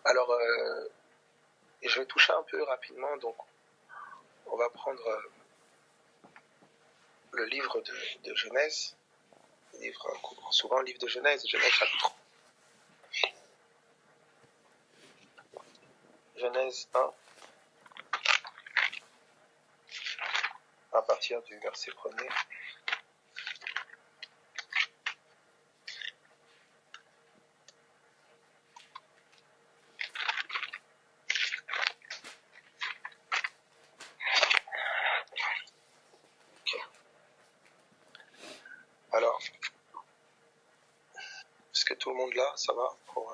Alors, je vais toucher un peu rapidement, donc on va prendre le livre de Genèse, on prend souvent le livre de Genèse chapitre 1. Genèse 1, à partir du verset 1er. Alors, est-ce que tout le monde là, ça va pour,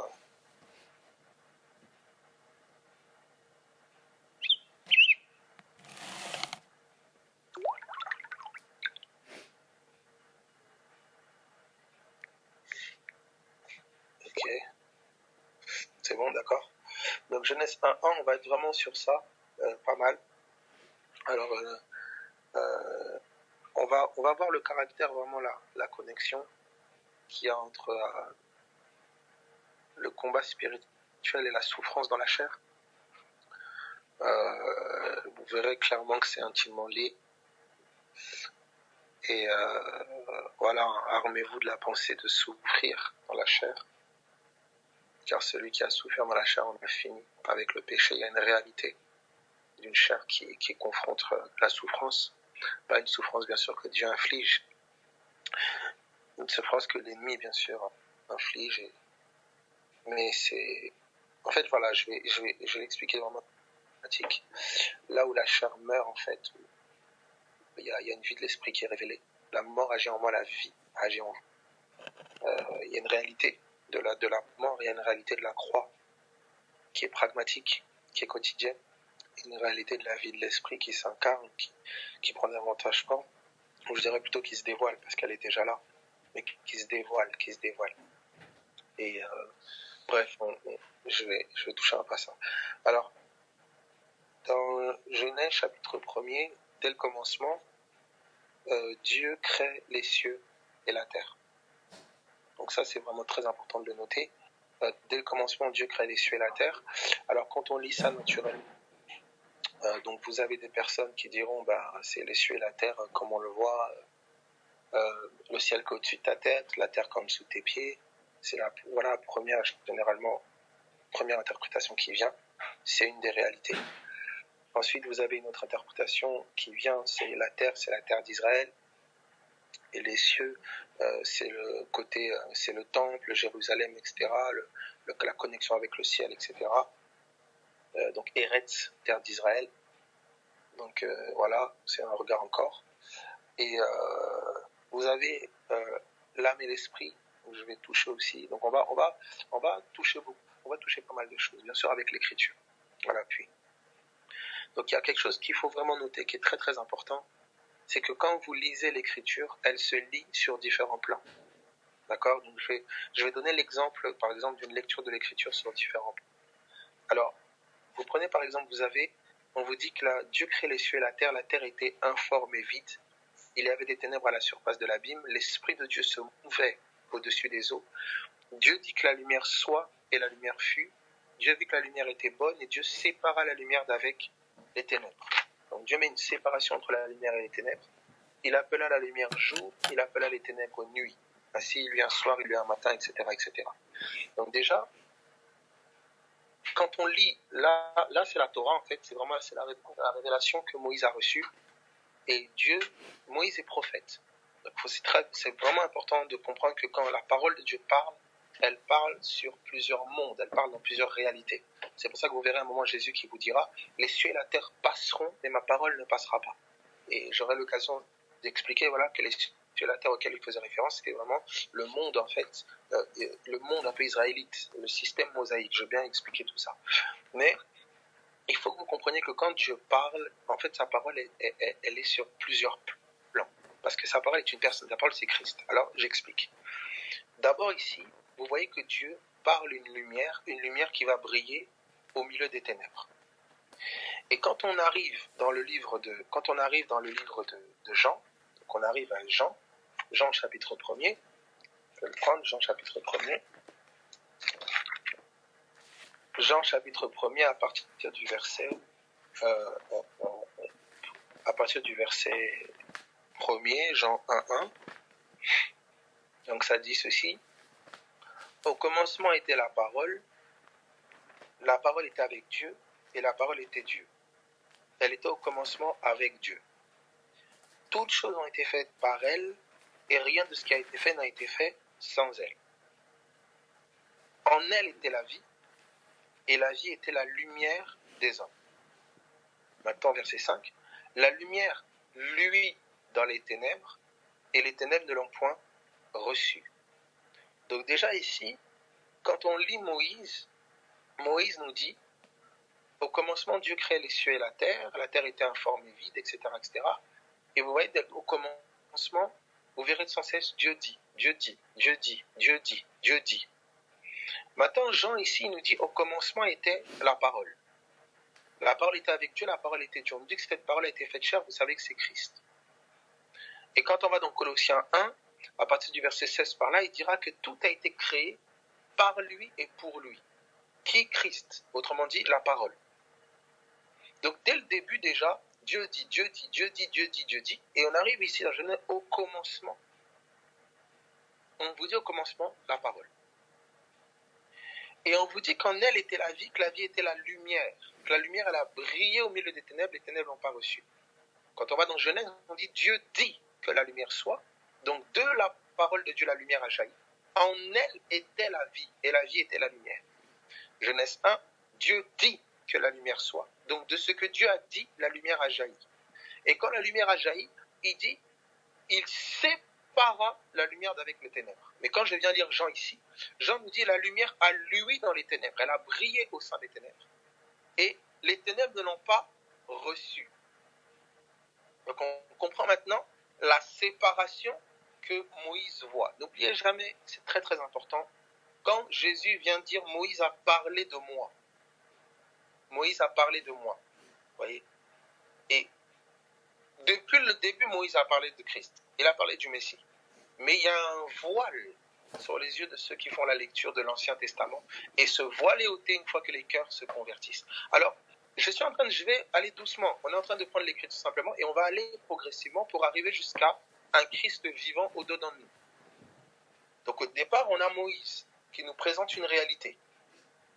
Ok, c'est bon, d'accord. Donc Genèse 1.1, on va être vraiment sur ça, pas mal. Alors, on va voir le caractère, vraiment la connexion qu'il y a entre le combat spirituel et la souffrance dans la chair. Vous verrez clairement que c'est intimement lié. Et voilà, armez-vous de la pensée de souffrir dans la chair. Car celui qui a souffert dans la chair en a fini avec le péché. Il y a une réalité d'une chair qui confronte la souffrance. Pas une souffrance, bien sûr, que Dieu inflige. Une souffrance que l'ennemi, bien sûr, inflige. Mais c'est... En fait, voilà, je vais l'expliquer vraiment pratique. Là où la chair meurt, en fait, il y a une vie de l'esprit qui est révélée. La mort agit en moi, la vie agit en moi. Il y a une réalité de la mort, il y a une réalité de la croix qui est pragmatique, qui est quotidienne. Une réalité de la vie de l'esprit qui s'incarne, qui prend davantage forme, ou je dirais plutôt qui se dévoile, parce qu'elle est déjà là, mais qui se dévoile. Et bref, je vais toucher un peu à ça. Alors, dans Genèse chapitre 1er, dès le commencement, Dieu crée les cieux et la terre. Donc ça, c'est vraiment très important de le noter. Dès le commencement, Dieu crée les cieux et la terre. Alors, quand on lit ça naturellement, donc vous avez des personnes qui diront, c'est les cieux et la terre comme on le voit, le ciel qui est au-dessus de ta tête, la terre comme sous tes pieds. C'est la première interprétation qui vient. C'est une des réalités. Ensuite, vous avez une autre interprétation qui vient, c'est la terre d'Israël. Et les cieux, c'est le côté, c'est le temple, Jérusalem, etc., la connexion avec le ciel, etc. Donc Eretz, terre d'Israël. Donc voilà, c'est un regard encore. Et vous avez l'âme et l'esprit, où je vais toucher aussi. Donc on va toucher beaucoup, on va toucher pas mal de choses, bien sûr avec l'écriture. Voilà, puis. Donc il y a quelque chose qu'il faut vraiment noter, qui est très très important, c'est que quand vous lisez l'écriture, elle se lit sur différents plans. D'accord ? Donc je vais donner l'exemple, par exemple, d'une lecture de l'écriture sur différents plans. Alors, vous prenez par exemple, on vous dit que Dieu crée les cieux et la terre était informe et vide. Il y avait des ténèbres à la surface de l'abîme, l'Esprit de Dieu se mouvait au-dessus des eaux. Dieu dit que la lumière soit, et la lumière fut. Dieu vit que la lumière était bonne, et Dieu sépara la lumière d'avec les ténèbres. Donc Dieu met une séparation entre la lumière et les ténèbres. Il appela la lumière jour, il appela les ténèbres nuit. Ainsi, il y a un soir, il y a un matin, etc., etc. Donc déjà, quand on lit, là c'est la Torah, en fait, c'est la révélation que Moïse a reçue. Et Moïse est prophète. Donc c'est vraiment important de comprendre que quand la parole de Dieu parle, elle parle sur plusieurs mondes, elle parle dans plusieurs réalités. C'est pour ça que vous verrez un moment Jésus qui vous dira « Les cieux et la terre passeront, mais ma parole ne passera pas ». Et j'aurai l'occasion d'expliquer que les cieux et la terre auxquels il faisait référence, c'était vraiment le monde, en fait, le monde un peu israélite, le système mosaïque. Je vais bien expliquer tout ça. Mais il faut que vous compreniez que quand Dieu parle, en fait, sa parole, elle est sur plusieurs plans. Parce que sa parole est une personne, sa parole c'est Christ. Alors, j'explique. D'abord ici, vous voyez que Dieu parle une lumière qui va briller au milieu des ténèbres. Et quand on arrive dans le livre de Jean, donc on arrive à Jean chapitre 1er, je vais le prendre, Jean chapitre 1er. Jean chapitre 1er à partir du verset 1er, Jean 1:1. Donc ça dit ceci. Au commencement était la parole était avec Dieu, et la parole était Dieu. Elle était au commencement avec Dieu. Toutes choses ont été faites par elle, et rien de ce qui a été fait n'a été fait sans elle. En elle était la vie, et la vie était la lumière des hommes. Maintenant, verset 5. La lumière luit dans les ténèbres, et les ténèbres ne l'ont point reçue. Donc déjà ici, quand on lit Moïse nous dit, au commencement Dieu crée les cieux et la terre était informe et vide, etc., etc. Et vous voyez, au commencement, vous verrez sans cesse Dieu dit, Dieu dit, Dieu dit, Dieu dit, Dieu dit. Maintenant, Jean ici nous dit, au commencement était la parole. La parole était avec Dieu, la parole était Dieu. On nous dit que cette parole a été faite chair, vous savez que c'est Christ. Et quand on va dans Colossiens 1, à partir du verset 16 par là, il dira que tout a été créé par lui et pour lui. Qui est Christ? Autrement dit, la parole. Donc dès le début déjà, Dieu dit, Dieu dit, Dieu dit, Dieu dit, Dieu dit. Et on arrive ici dans Genèse au commencement. On vous dit au commencement la parole. Et on vous dit qu'en elle était la vie, que la vie était la lumière. Que la lumière, elle a brillé au milieu des ténèbres, les ténèbres n'ont pas reçu. Quand on va dans Genèse, on dit Dieu dit que la lumière soit. Donc de la parole de Dieu, la lumière a jailli. En elle était la vie, et la vie était la lumière. Genèse 1, Dieu dit que la lumière soit. Donc de ce que Dieu a dit, la lumière a jailli. Et quand la lumière a jailli, il dit, il sépara la lumière d'avec les ténèbres. Mais quand je viens lire Jean ici, Jean nous dit, la lumière a lui dans les ténèbres. Elle a brillé au sein des ténèbres. Et les ténèbres ne l'ont pas reçue. Donc on comprend maintenant la séparation que Moïse voit. N'oubliez jamais, c'est très très important, quand Jésus vient dire Moïse a parlé de moi. Moïse a parlé de moi. Vous voyez? Et depuis le début, Moïse a parlé de Christ. Il a parlé du Messie. Mais il y a un voile sur les yeux de ceux qui font la lecture de l'Ancien Testament. Et ce voile est ôté une fois que les cœurs se convertissent. Alors, je vais aller doucement. On est en train de prendre l'écriture simplement et on va aller progressivement pour arriver jusqu'à un Christ vivant au-dedans de nous. Donc au départ, on a Moïse qui nous présente une réalité.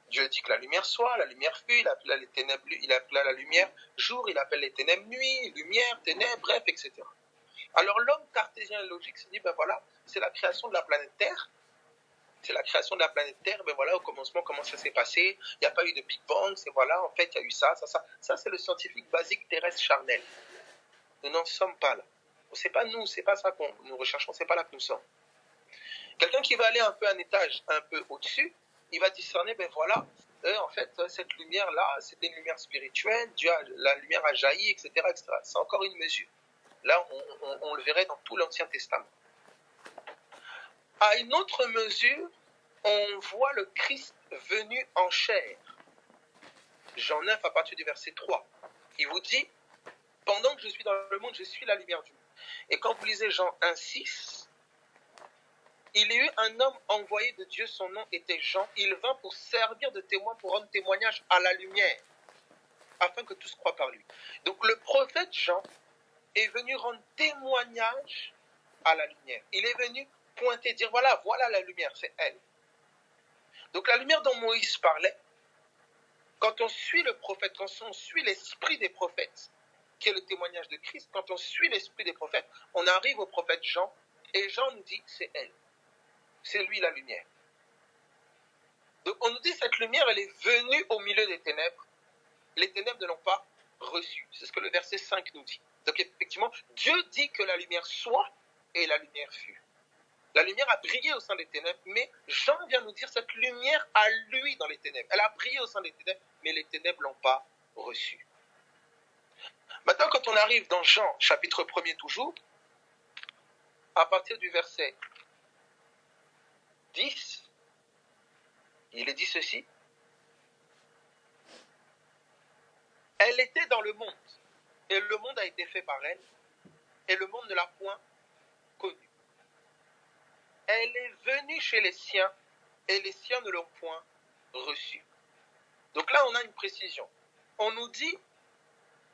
Dieu dit que la lumière soit, la lumière fut, il appela les ténèbres, il appela la lumière jour, il appelle les ténèbres nuit, lumière, ténèbres, bref, etc. Alors l'homme cartésien et logique se dit, ben voilà, c'est la création de la planète Terre. C'est la création de la planète Terre, ben voilà, au commencement, comment ça s'est passé. Il n'y a pas eu de Big Bang, c'est voilà, en fait, il y a eu ça. Ça, c'est le scientifique basique terrestre charnel. Nous n'en sommes pas là. C'est pas nous, c'est pas ça qu'on nous recherchons, c'est pas là que nous sommes. Quelqu'un qui va aller un peu un étage un peu au-dessus, il va discerner, ben voilà, en fait, cette lumière-là, c'était une lumière spirituelle, la lumière a jailli, etc., etc. C'est encore une mesure. Là, on le verrait dans tout l'Ancien Testament. À une autre mesure, on voit le Christ venu en chair. Jean 9, à partir du verset 3. Il vous dit, pendant que je suis dans le monde, je suis la lumière du monde. Et quand vous lisez Jean 1,6, il y a eu un homme envoyé de Dieu, son nom était Jean. Il vint pour servir de témoin, pour rendre témoignage à la lumière, afin que tous croient par lui. Donc le prophète Jean est venu rendre témoignage à la lumière. Il est venu pointer, dire voilà la lumière, c'est elle. Donc la lumière dont Moïse parlait, quand on suit le prophète, quand on suit l'esprit des prophètes, qui est le témoignage de Christ, quand on suit l'esprit des prophètes, on arrive au prophète Jean, et Jean nous dit c'est elle. C'est lui la lumière. Donc on nous dit cette lumière, elle est venue au milieu des ténèbres. Les ténèbres ne l'ont pas reçue. C'est ce que le verset 5 nous dit. Donc effectivement, Dieu dit que la lumière soit, et la lumière fut. La lumière a brillé au sein des ténèbres, mais Jean vient nous dire cette lumière a lui dans les ténèbres. Elle a brillé au sein des ténèbres, mais les ténèbres ne l'ont pas reçue. Maintenant, quand on arrive dans Jean, chapitre 1er toujours, à partir du verset 10, il est dit ceci. Elle était dans le monde, et le monde a été fait par elle, et le monde ne l'a point connue. Elle est venue chez les siens, et les siens ne l'ont point reçue. Donc là, on a une précision. On nous dit,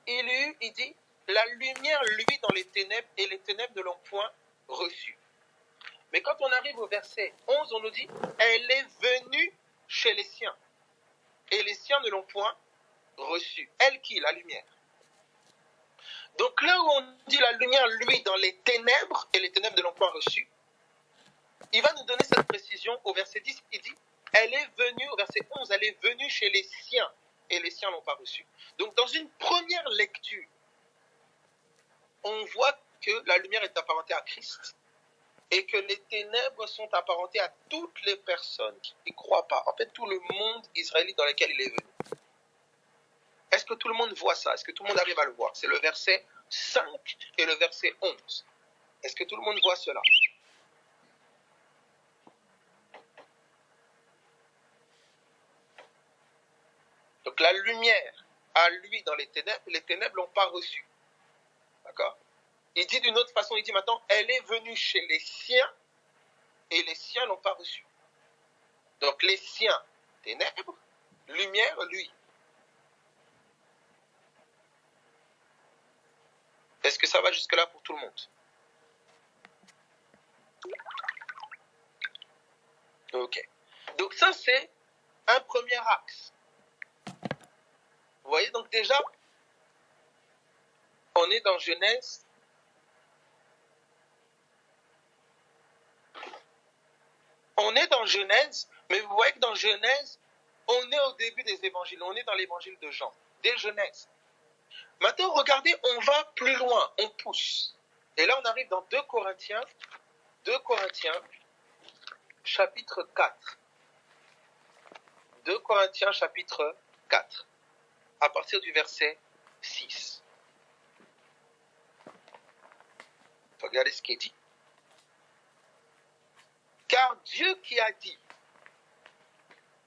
il dit, la lumière luit dans les ténèbres et les ténèbres ne l'ont point reçue. Mais quand on arrive au verset 11, on nous dit, elle est venue chez les siens. Et les siens ne l'ont point reçue. Elle qui? La lumière. Donc là où on dit la lumière luit dans les ténèbres et les ténèbres ne l'ont point reçue, il va nous donner cette précision au verset 10, il dit, elle est venue, au verset 11, elle est venue chez les siens et les siens ne l'ont pas reçue. Donc dans une première lecture, on voit que la lumière est apparentée à Christ et que les ténèbres sont apparentées à toutes les personnes qui ne croient pas. En fait, tout le monde israélite dans lequel il est venu. Est-ce que tout le monde voit ça? Est-ce que tout le monde arrive à le voir? C'est le verset 5 et le verset 11. Est-ce que tout le monde voit cela? Donc la lumière a lui dans les ténèbres ne l'ont pas reçue. D'accord? Il dit d'une autre façon, il dit maintenant, elle est venue chez les siens et les siens ne l'ont pas reçue. Donc les siens, ténèbres, lumière, lui. Est-ce que ça va jusque-là pour tout le monde? Ok. Donc ça, c'est un premier axe. Vous voyez, donc déjà, on est dans Genèse. On est dans Genèse, mais vous voyez que dans Genèse, on est au début des évangiles. On est dans l'évangile de Jean, dès Genèse. Maintenant, regardez, on va plus loin, on pousse. Et là, on arrive dans 2 Corinthiens, chapitre 4. 2 Corinthiens, chapitre 4, à partir du verset 6. Regardez ce qui est dit. Car Dieu qui a dit,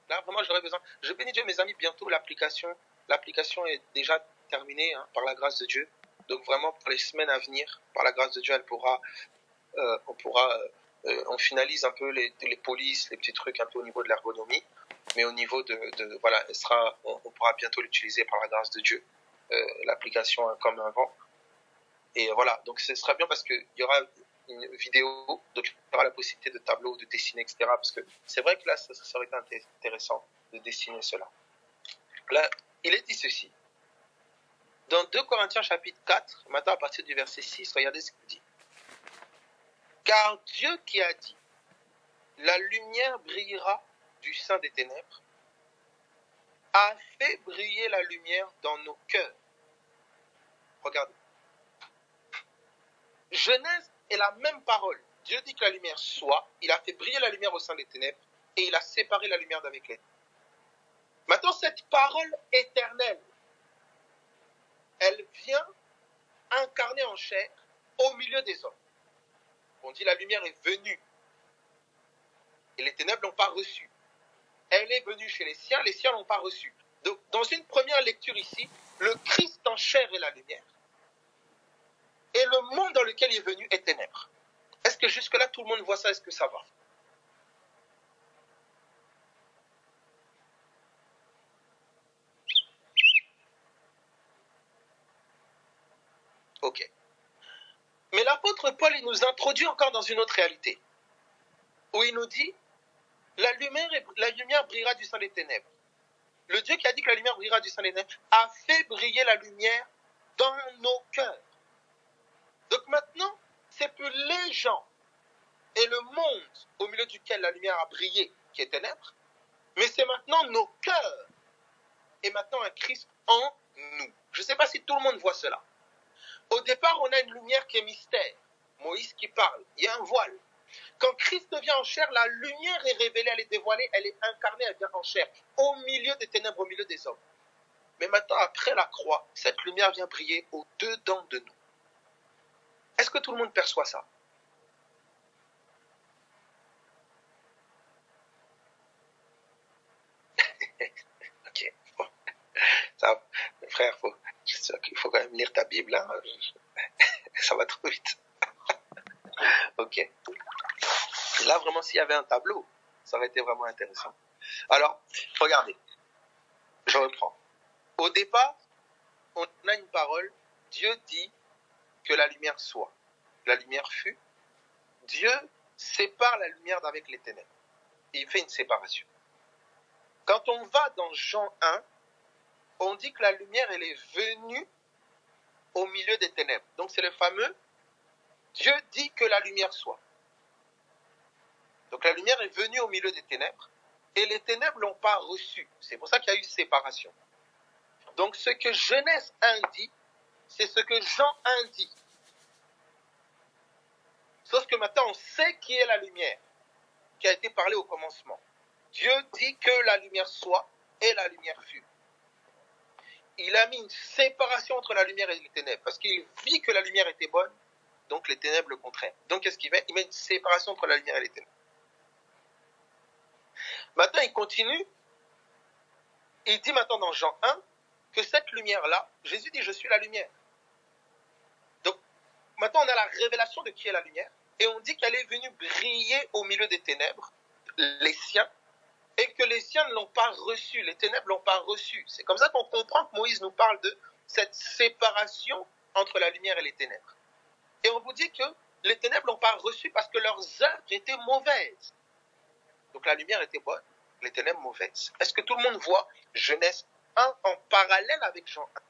là vraiment j'aurais besoin, je bénis Dieu mes amis, bientôt l'application est déjà terminée par la grâce de Dieu. Donc vraiment pour les semaines à venir, par la grâce de Dieu, on finalise un peu les polices, les petits trucs un peu au niveau de l'ergonomie, mais au niveau voilà, on pourra bientôt l'utiliser par la grâce de Dieu, l'application comme avant. Et voilà, donc ce sera bien parce qu'il y aura une vidéo, donc il y aura la possibilité de tableau, de dessiner, etc. Parce que c'est vrai que là, ça aurait été intéressant de dessiner cela. Là, il est dit ceci. Dans 2 Corinthiens chapitre 4, maintenant à partir du verset 6, regardez ce qu'il dit. Car Dieu qui a dit, la lumière brillera du sein des ténèbres, a fait briller la lumière dans nos cœurs. Regardez. Genèse est la même parole. Dieu dit que la lumière soit, il a fait briller la lumière au sein des ténèbres et il a séparé la lumière d'avec les ténèbres. Maintenant, cette parole éternelle, elle vient incarner en chair au milieu des hommes. On dit la lumière est venue et les ténèbres ne l'ont pas reçue. Elle est venue chez les siens ne l'ont pas reçue. Donc, dans une première lecture ici, le Christ en chair est la lumière. Et le monde dans lequel il est venu est ténèbres. Est-ce que jusque-là, tout le monde voit ça? Est-ce que ça va? Ok. Mais l'apôtre Paul, il nous introduit encore dans une autre réalité. Où il nous dit, la lumière brillera du sein des ténèbres. Le Dieu qui a dit que la lumière brillera du sein des ténèbres a fait briller la lumière dans nos cœurs. Donc maintenant, c'est plus les gens et le monde au milieu duquel la lumière a brillé qui est ténèbres, mais c'est maintenant nos cœurs et maintenant un Christ en nous. Je ne sais pas si tout le monde voit cela. Au départ, on a une lumière qui est mystère. Moïse qui parle, il y a un voile. Quand Christ vient en chair, la lumière est révélée, elle est dévoilée, elle est incarnée, elle vient en chair, au milieu des ténèbres, au milieu des hommes. Mais maintenant, après la croix, cette lumière vient briller au-dedans de nous. Est-ce que tout le monde perçoit ça? Ok. Bon. Ça, frère, il faut quand même lire ta Bible. Hein. Ça va trop vite. Ok. Là, vraiment, s'il y avait un tableau, ça aurait été vraiment intéressant. Alors, regardez. Je reprends. Au départ, on a une parole. Dieu dit que la lumière soit. La lumière fut. Dieu sépare la lumière d'avec les ténèbres. Il fait une séparation. Quand on va dans Jean 1, on dit que la lumière, elle est venue au milieu des ténèbres. Donc c'est le fameux Dieu dit que la lumière soit. Donc la lumière est venue au milieu des ténèbres et les ténèbres ne l'ont pas reçue. C'est pour ça qu'il y a eu séparation. Donc ce que Genèse 1 dit, c'est ce que Jean 1 dit. Sauf que maintenant on sait qui est la lumière, qui a été parlé au commencement. Dieu dit que la lumière soit et la lumière fut. Il a mis une séparation entre la lumière et les ténèbres parce qu'il vit que la lumière était bonne, donc les ténèbres le contraignent. Donc qu'est-ce qu'il fait? Il met une séparation entre la lumière et les ténèbres. Maintenant il continue, il dit maintenant dans Jean 1 que cette lumière-là, Jésus dit je suis la lumière. Donc maintenant on a la révélation de qui est la lumière et on dit qu'elle est venue briller au milieu des ténèbres, les siens, et que les siens ne l'ont pas reçu, les ténèbres ne l'ont pas reçu. C'est comme ça qu'on comprend que Moïse nous parle de cette séparation entre la lumière et les ténèbres. Et on vous dit que les ténèbres ne l'ont pas reçu parce que leurs œuvres étaient mauvaises. Donc la lumière était bonne, les ténèbres mauvaises. Est-ce que tout le monde voit Genèse 1 en parallèle avec Jean 1?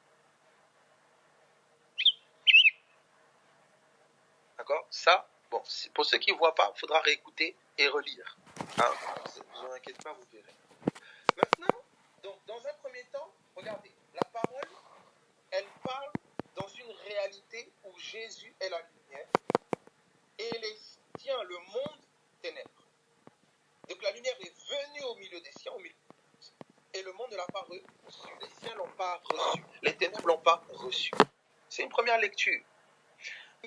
D'accord? Ça, bon, pour ceux qui ne voient pas, il faudra réécouter et relire. Hein? Ne vous inquiétez pas, vous verrez. Maintenant, donc, dans un premier temps, regardez, la parole, elle parle dans une réalité où Jésus est la lumière et les siens, le monde, ténèbres. Donc la lumière est venue au milieu des siens, et le monde ne l'a pas reçu. Les siens ne l'ont pas reçu. Les ténèbres ne l'ont pas reçu. C'est une première lecture.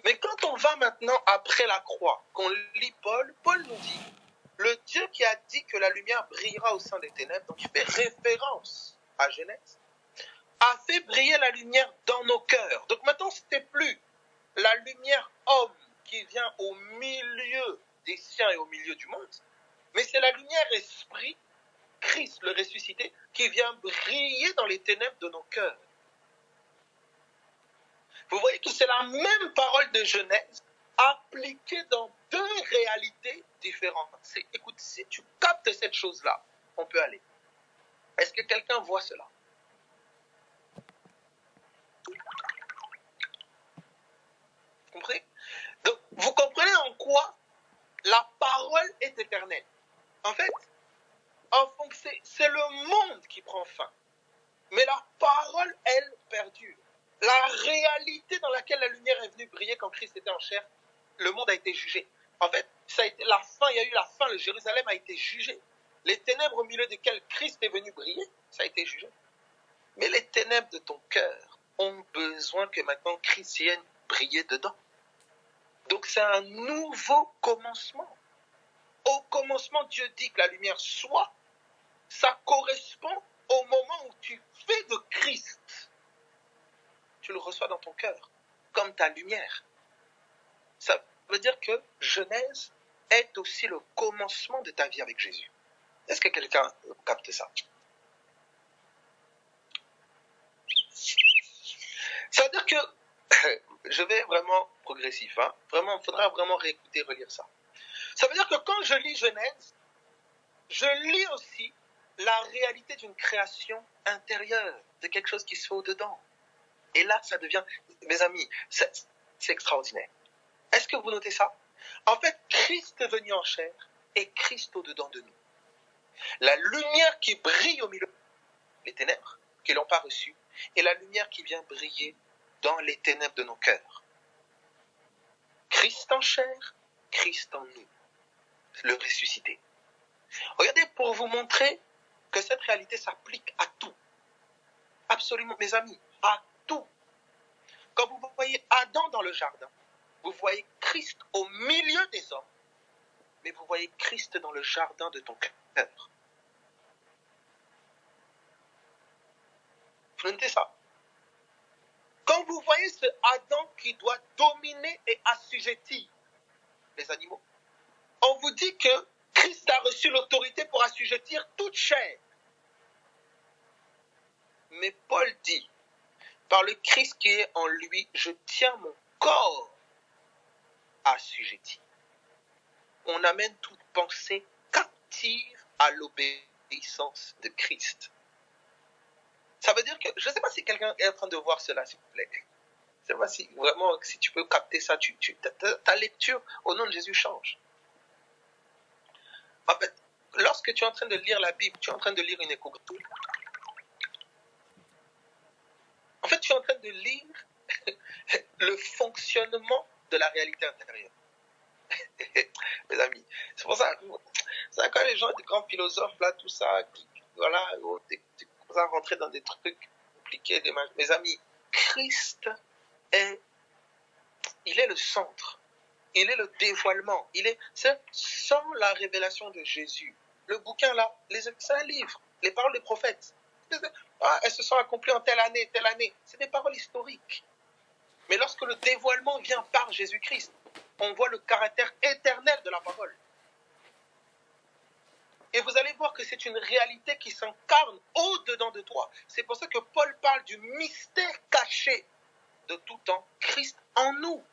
Mais quand on va maintenant après la croix, qu'on lit Paul nous dit, le Dieu qui a dit que la lumière brillera au sein des ténèbres, donc il fait référence à Genèse, a fait briller la lumière dans nos cœurs. Donc maintenant, ce n'est plus la lumière homme qui vient au milieu des siens et au milieu du monde, mais c'est la lumière esprit, Christ le ressuscité, qui vient briller dans les ténèbres de nos cœurs. Vous voyez que c'est la même parole de Genèse appliquée dans deux réalités différentes. Écoute, si tu captes cette chose-là, on peut aller. Est-ce que quelqu'un voit cela? Vous comprenez? Donc, vous comprenez en quoi la parole est éternelle? En fait, c'est le monde qui prend fin. Mais la parole, elle, perdure. La réalité dans laquelle la lumière est venue briller quand Christ était en chair, le monde a été jugé. En fait, ça a été la fin, il y a eu la fin, le Jérusalem a été jugé. Les ténèbres au milieu desquelles Christ est venu briller, ça a été jugé. Mais les ténèbres de ton cœur ont besoin que maintenant Christ vienne briller dedans. Donc c'est un nouveau commencement. Au commencement, Dieu dit que la lumière soit. Ça correspond au moment où tu fais de Christ. Tu le reçois dans ton cœur, comme ta lumière. Ça veut dire que Genèse est aussi le commencement de ta vie avec Jésus. Est-ce que quelqu'un capte ça? Ça veut dire que, je vais vraiment progressif, hein? Vraiment, il faudra vraiment réécouter, relire ça. Ça veut dire que quand je lis Genèse, je lis aussi la réalité d'une création intérieure, de quelque chose qui se fait au-dedans. Et là, ça devient, mes amis, c'est extraordinaire. Est-ce que vous notez ça? En fait, Christ est venu en chair et Christ au-dedans de nous. La lumière qui brille au milieu des ténèbres, qui ne l'ont pas reçue, et la lumière qui vient briller dans les ténèbres de nos cœurs. Christ en chair, Christ en nous, le ressuscité. Regardez, pour vous montrer que cette réalité s'applique à tout. Absolument, mes amis, à tout. Quand vous voyez Adam dans le jardin, vous voyez Christ au milieu des hommes, mais vous voyez Christ dans le jardin de ton cœur. Vous notez ça? Quand vous voyez ce Adam qui doit dominer et assujettir les animaux, on vous dit que Christ a reçu l'autorité pour assujettir toute chair. Mais Paul dit, par le Christ qui est en lui, je tiens mon corps assujetti. On amène toute pensée captive à l'obéissance de Christ. Ça veut dire que, je ne sais pas si quelqu'un est en train de voir cela, s'il vous plaît. Je ne sais pas si vraiment, si tu peux capter ça, ta lecture au nom de Jésus change. En fait, lorsque tu es en train de lire la Bible, tu es en train de lire une échographie. En fait, tu es en train de lire le fonctionnement de la réalité intérieure. Mes amis, c'est pour ça, quand les gens, des grands philosophes, là, tout ça, voilà, tu commences à rentrer dans des trucs compliqués, mes amis, Christ il est le centre, il est le dévoilement, c'est sans la révélation de Jésus. Le bouquin là, c'est un livre, les paroles des prophètes. Elles se sont accomplies en telle année, c'est des paroles historiques. Mais lorsque le dévoilement vient par Jésus-Christ, on voit le caractère éternel de la parole. Et vous allez voir que c'est une réalité qui s'incarne au-dedans de toi. C'est pour ça que Paul parle du mystère caché de tout temps, Christ en nous.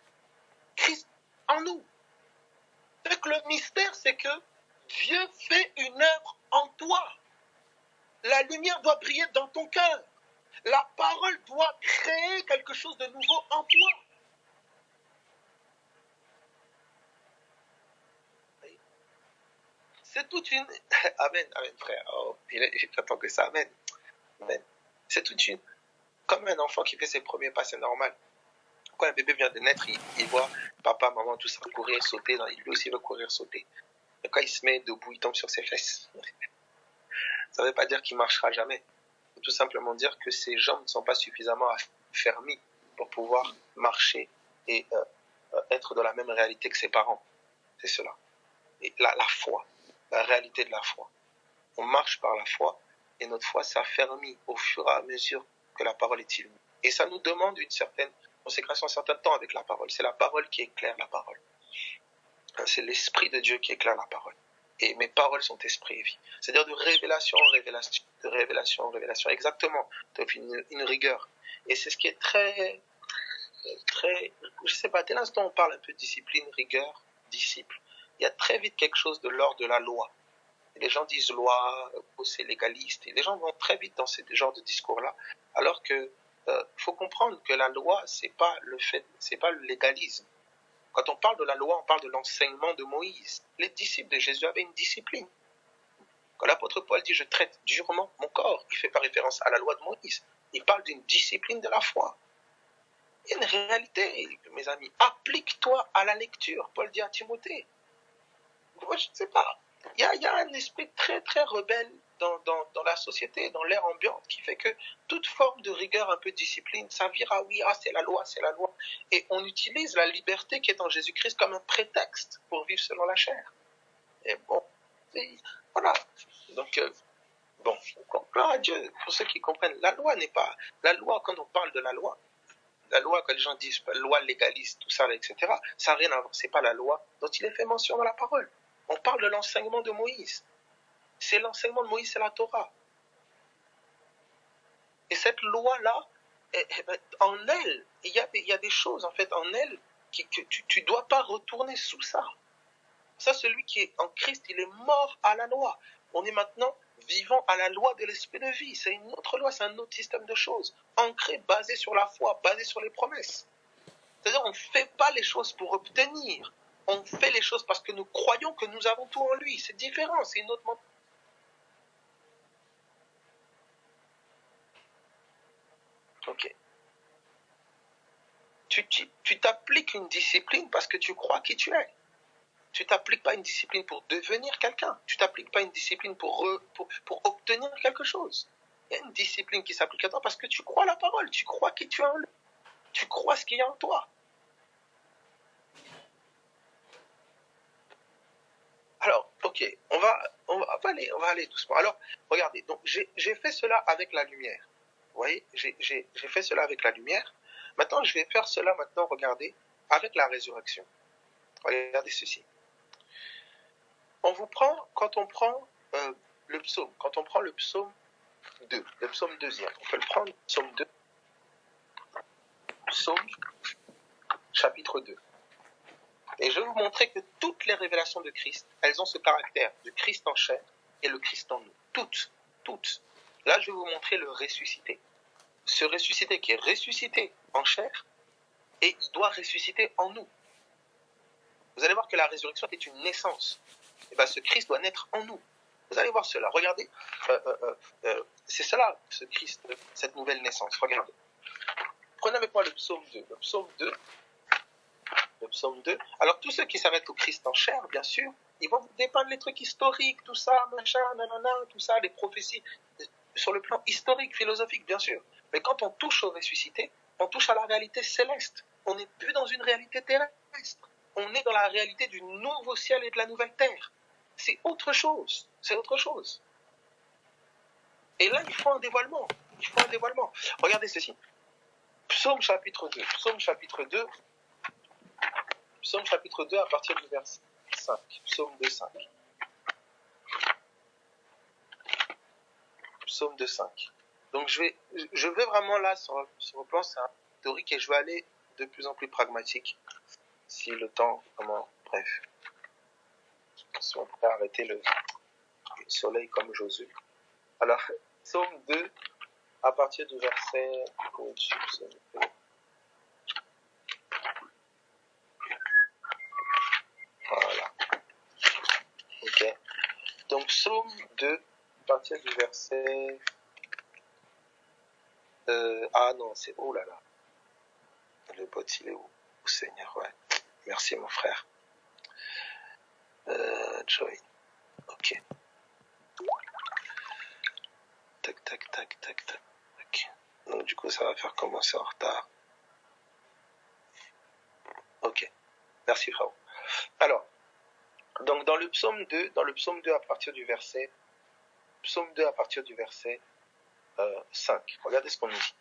Christ en nous. Donc le mystère, c'est que Dieu fait une œuvre en toi. La lumière doit briller dans ton cœur. La parole doit créer quelque chose de nouveau en toi. C'est toute une... Amen, amen, frère. Oh, j'attends que ça, amen. Amen. C'est toute une... Comme un enfant qui fait ses premiers pas, c'est normal. Quand un bébé vient de naître, il voit papa, maman, tout ça, courir, sauter. Lui aussi veut courir, sauter. Et quand il se met debout, il tombe sur ses fesses. Ça ne veut pas dire qu'il ne marchera jamais. Ça veut tout simplement dire que ses jambes ne sont pas suffisamment affermies pour pouvoir marcher et être dans la même réalité que ses parents. C'est cela. Et la foi, la réalité de la foi. On marche par la foi et notre foi s'affermit au fur et à mesure que la parole est illuminée. Et ça nous demande une certaine consécration, un certain temps avec la parole. C'est la parole qui éclaire la parole. C'est l'Esprit de Dieu qui éclaire la parole. Et mes paroles sont esprit et vie. C'est-à-dire de révélation en révélation, de révélation en révélation. Exactement. Donc une rigueur. Et c'est ce qui est très, je sais pas, dès l'instant où on parle un peu de discipline, rigueur, disciple, il y a très vite quelque chose de l'ordre de la loi. Et les gens disent loi, c'est légaliste. Et les gens vont très vite dans ce genre de discours-là. Alors que faut comprendre que la loi, c'est pas le légalisme. Quand on parle de la loi, on parle de l'enseignement de Moïse. Les disciples de Jésus avaient une discipline. Quand l'apôtre Paul dit « je traite durement mon corps », il fait pas référence à la loi de Moïse. Il parle d'une discipline de la foi. Il y a une réalité, mes amis. Applique-toi à la lecture. Paul dit à Timothée. Moi, je ne sais pas. Il y a un esprit très, très rebelle dans la société, dans l'ère ambiante, qui fait que toute forme de rigueur, un peu de discipline, ça vire à oui, c'est la loi, c'est la loi. Et on utilise la liberté qui est en Jésus-Christ comme un prétexte pour vivre selon la chair. Et bon, voilà. Donc, gloire à Dieu, pour ceux qui comprennent, la loi n'est pas... La loi, quand on parle de la loi, quand les gens disent loi légaliste, tout ça, etc., ça n'a rien à voir. C'est pas la loi dont il est fait mention dans la parole. On parle de l'enseignement de Moïse. C'est l'enseignement de Moïse, c'est la Torah. Et cette loi-là, en elle, il y a des choses, en fait, en elle, que tu ne dois pas retourner sous ça. Ça, celui qui est en Christ, il est mort à la loi. On est maintenant vivant à la loi de l'esprit de vie. C'est une autre loi, c'est un autre système de choses. Ancré, basé sur la foi, basé sur les promesses. C'est-à-dire, on ne fait pas les choses pour obtenir. On fait les choses parce que nous croyons que nous avons tout en lui. C'est différent, c'est une autre mentalité. Ok. Tu t'appliques une discipline parce que tu crois qui tu es. Tu t'appliques pas une discipline pour devenir quelqu'un. Tu t'appliques pas une discipline pour obtenir quelque chose. Il y a une discipline qui s'applique à toi parce que tu crois la parole. Tu crois qui tu es en lui. Tu crois ce qu'il y a en toi. Alors, ok, on va aller doucement. Alors, regardez, donc j'ai fait cela avec la lumière. Vous voyez, j'ai fait cela avec la lumière. Maintenant, je vais faire cela regardez, avec la résurrection. Regardez ceci. Quand on prend le psaume 2, le psaume 2e. On peut le prendre, psaume 2, psaume chapitre 2. Et je vais vous montrer que toutes les révélations de Christ, elles ont ce caractère de Christ en chair et le Christ en nous. Toutes. Là, je vais vous montrer le ressuscité. Ce ressuscité qui est ressuscité en chair, et il doit ressusciter en nous. Vous allez voir que la résurrection est une naissance. Et bien, ce Christ doit naître en nous. Vous allez voir cela. Regardez, c'est cela, ce Christ, cette nouvelle naissance. Regardez. Prenez avec moi le psaume 2. Le psaume 2. Alors, tous ceux qui s'arrêtent au Christ en chair, bien sûr, ils vont vous dépeindre les trucs historiques, tout ça, machin, nanana, tout ça, les prophéties, sur le plan historique, philosophique, bien sûr. Mais quand on touche au ressuscité, on touche à la réalité céleste. On n'est plus dans une réalité terrestre. On est dans la réalité du nouveau ciel et de la nouvelle terre. C'est autre chose. Et là, il faut un dévoilement. Regardez ceci. Psaume chapitre 2 à partir du verset 5. Psaume 2, 5. Psaume 2, 5. Donc je vais vraiment là, sur le plan théorique, et je vais aller de plus en plus pragmatique. Si le temps, bref. Si on peut arrêter le soleil comme Josué. Alors, psaume 2, à partir du verset... Voilà. Ok. Donc, psaume 2, à partir du verset... oh là là. Le bot, il est où, Seigneur, ouais. Merci, mon frère. Joy. Ok. Tac. Donc, du coup, ça va faire commencer en retard. Ok. Merci, frère. Alors, donc, dans le psaume 2 à partir du verset 5. Regardez ce qu'on nous dit.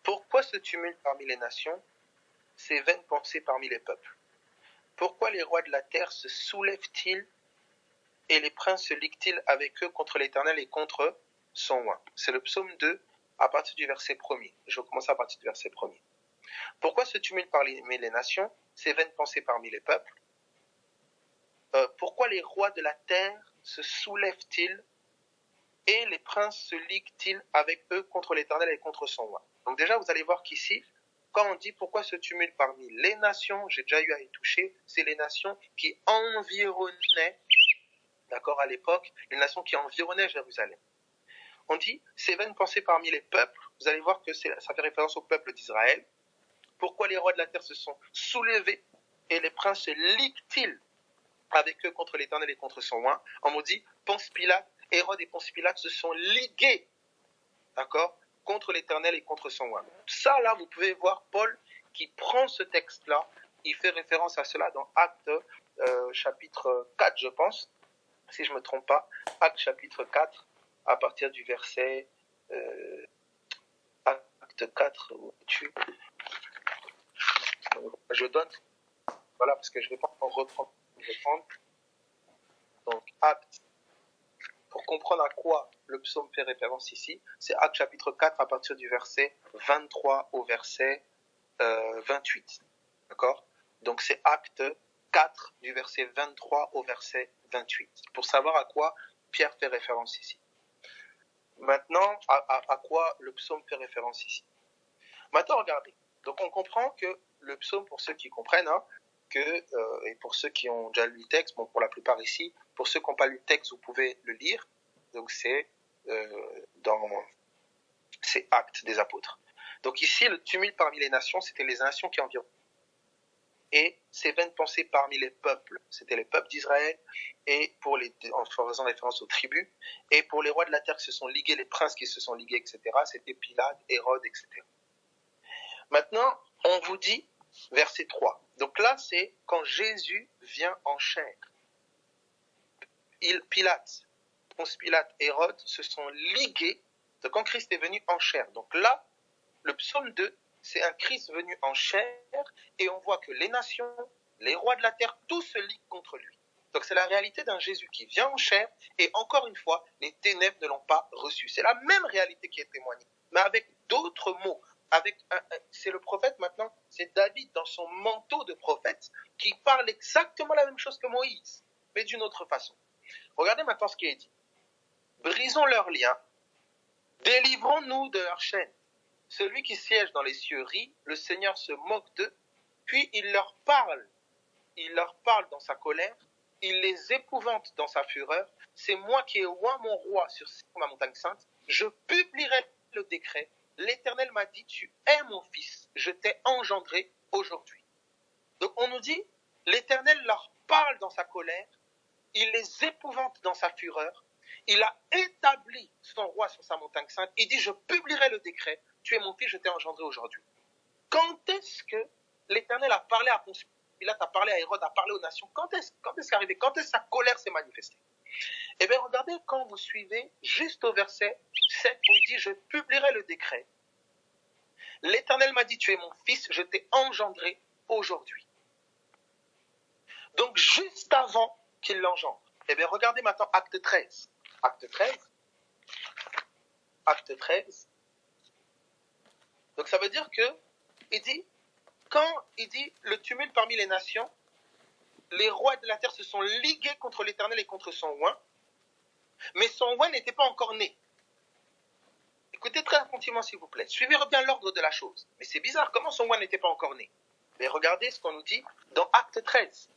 Pourquoi ce tumulte parmi les nations, ces vaines pensées parmi les peuples? Pourquoi les rois de la terre se soulèvent-ils et les princes se liguent-ils avec eux contre l'Éternel et contre son oint? C'est le psaume 2 à partir du verset 1er. Je vais commencer à partir du verset 1er. Pourquoi ce tumulte parmi les nations, ces vaines pensées parmi les peuples? Pourquoi les rois de la terre se soulèvent-ils et les princes se liguent-ils avec eux contre l'Éternel et contre son oint? Donc déjà, vous allez voir qu'ici, quand on dit pourquoi ce tumulte parmi les nations, j'ai déjà eu à y toucher, c'est les nations qui environnaient, d'accord, à l'époque, les nations qui environnaient Jérusalem. On dit, ces vaines pensées parmi les peuples, vous allez voir que ça fait référence au peuple d'Israël. Pourquoi les rois de la terre se sont soulevés et les princes se liguent-ils avec eux contre l'Éternel et contre son oint? On me dit, Ponce Pilate, Hérode et Ponce Pilate se sont ligués, d'accord, contre l'Éternel et contre son oint. Ça, là, vous pouvez voir Paul qui prend ce texte-là, il fait référence à cela dans Actes chapitre 4, je pense, si je ne me trompe pas, Actes chapitre 4, à partir du verset Acte 4, je donne, voilà, parce que je ne vais pas en reprendre. Donc, Actes, pour comprendre à quoi le psaume fait référence ici, c'est Actes chapitre 4 à partir du verset 23 au verset 28. D'accord? Donc, c'est Actes 4 du verset 23 au verset 28. Pour savoir à quoi Pierre fait référence ici. Maintenant, à quoi le psaume fait référence ici. Maintenant, regardez. Donc, on comprend que le psaume, pour ceux qui comprennent, et pour ceux qui ont déjà lu le texte, bon, pour la plupart ici, pour ceux qui n'ont pas lu le texte, vous pouvez le lire. Donc, c'est Actes des Apôtres. Donc, ici, le tumulte parmi les nations, c'était les nations qui environnaient. Et ces vaines pensées parmi les peuples, c'était les peuples d'Israël, et en faisant référence aux tribus, et pour les rois de la terre qui se sont ligués, les princes qui se sont ligués, etc., c'était Pilate, Hérode, etc. Maintenant, on vous dit, verset 3. Donc là, c'est quand Jésus vient en chair. Ponce Pilate, Hérode se sont ligués, donc quand Christ est venu en chair. Donc là, le psaume 2, c'est un Christ venu en chair, et on voit que les nations, les rois de la terre, tous se liguent contre lui. Donc c'est la réalité d'un Jésus qui vient en chair, et encore une fois, les ténèbres ne l'ont pas reçu. C'est la même réalité qui est témoignée, mais avec d'autres mots. C'est le prophète maintenant, c'est David dans son manteau de prophète, qui parle exactement la même chose que Moïse, mais d'une autre façon. Regardez maintenant ce qui est dit. Brisons leurs liens, délivrons-nous de leurs chaînes. Celui qui siège dans les cieux rit, le Seigneur se moque d'eux, puis il leur parle dans sa colère, il les épouvante dans sa fureur. C'est moi qui ai oint mon roi sur ma montagne sainte, je publierai le décret. L'Éternel m'a dit, tu es mon fils, je t'ai engendré aujourd'hui. Donc on nous dit, l'Éternel leur parle dans sa colère, il les épouvante dans sa fureur, il a établi son roi sur sa montagne sainte, il dit, je publierai le décret, tu es mon fils, je t'ai engendré aujourd'hui. Quand est-ce que l'Éternel a parlé à Ponce Pilate, a parlé à Hérode, a parlé aux nations? Quand est-ce qu'est arrivé? Quand est-ce que sa colère s'est manifestée? Eh bien, regardez quand vous suivez juste au verset 7 où il dit, je publierai le décret. L'Éternel m'a dit, tu es mon fils, je t'ai engendré aujourd'hui. Donc, juste avant qu'il l'engendre. Eh bien, regardez maintenant acte 13. Acte 13. Donc, ça veut dire que, quand il dit le tumulte parmi les nations, les rois de la terre se sont ligués contre l'Éternel et contre son oint, mais son oint n'était pas encore né. Écoutez très attentivement s'il vous plaît, suivez bien l'ordre de la chose. Mais c'est bizarre, comment son oint n'était pas encore né? Mais regardez ce qu'on nous dit dans Acte 13.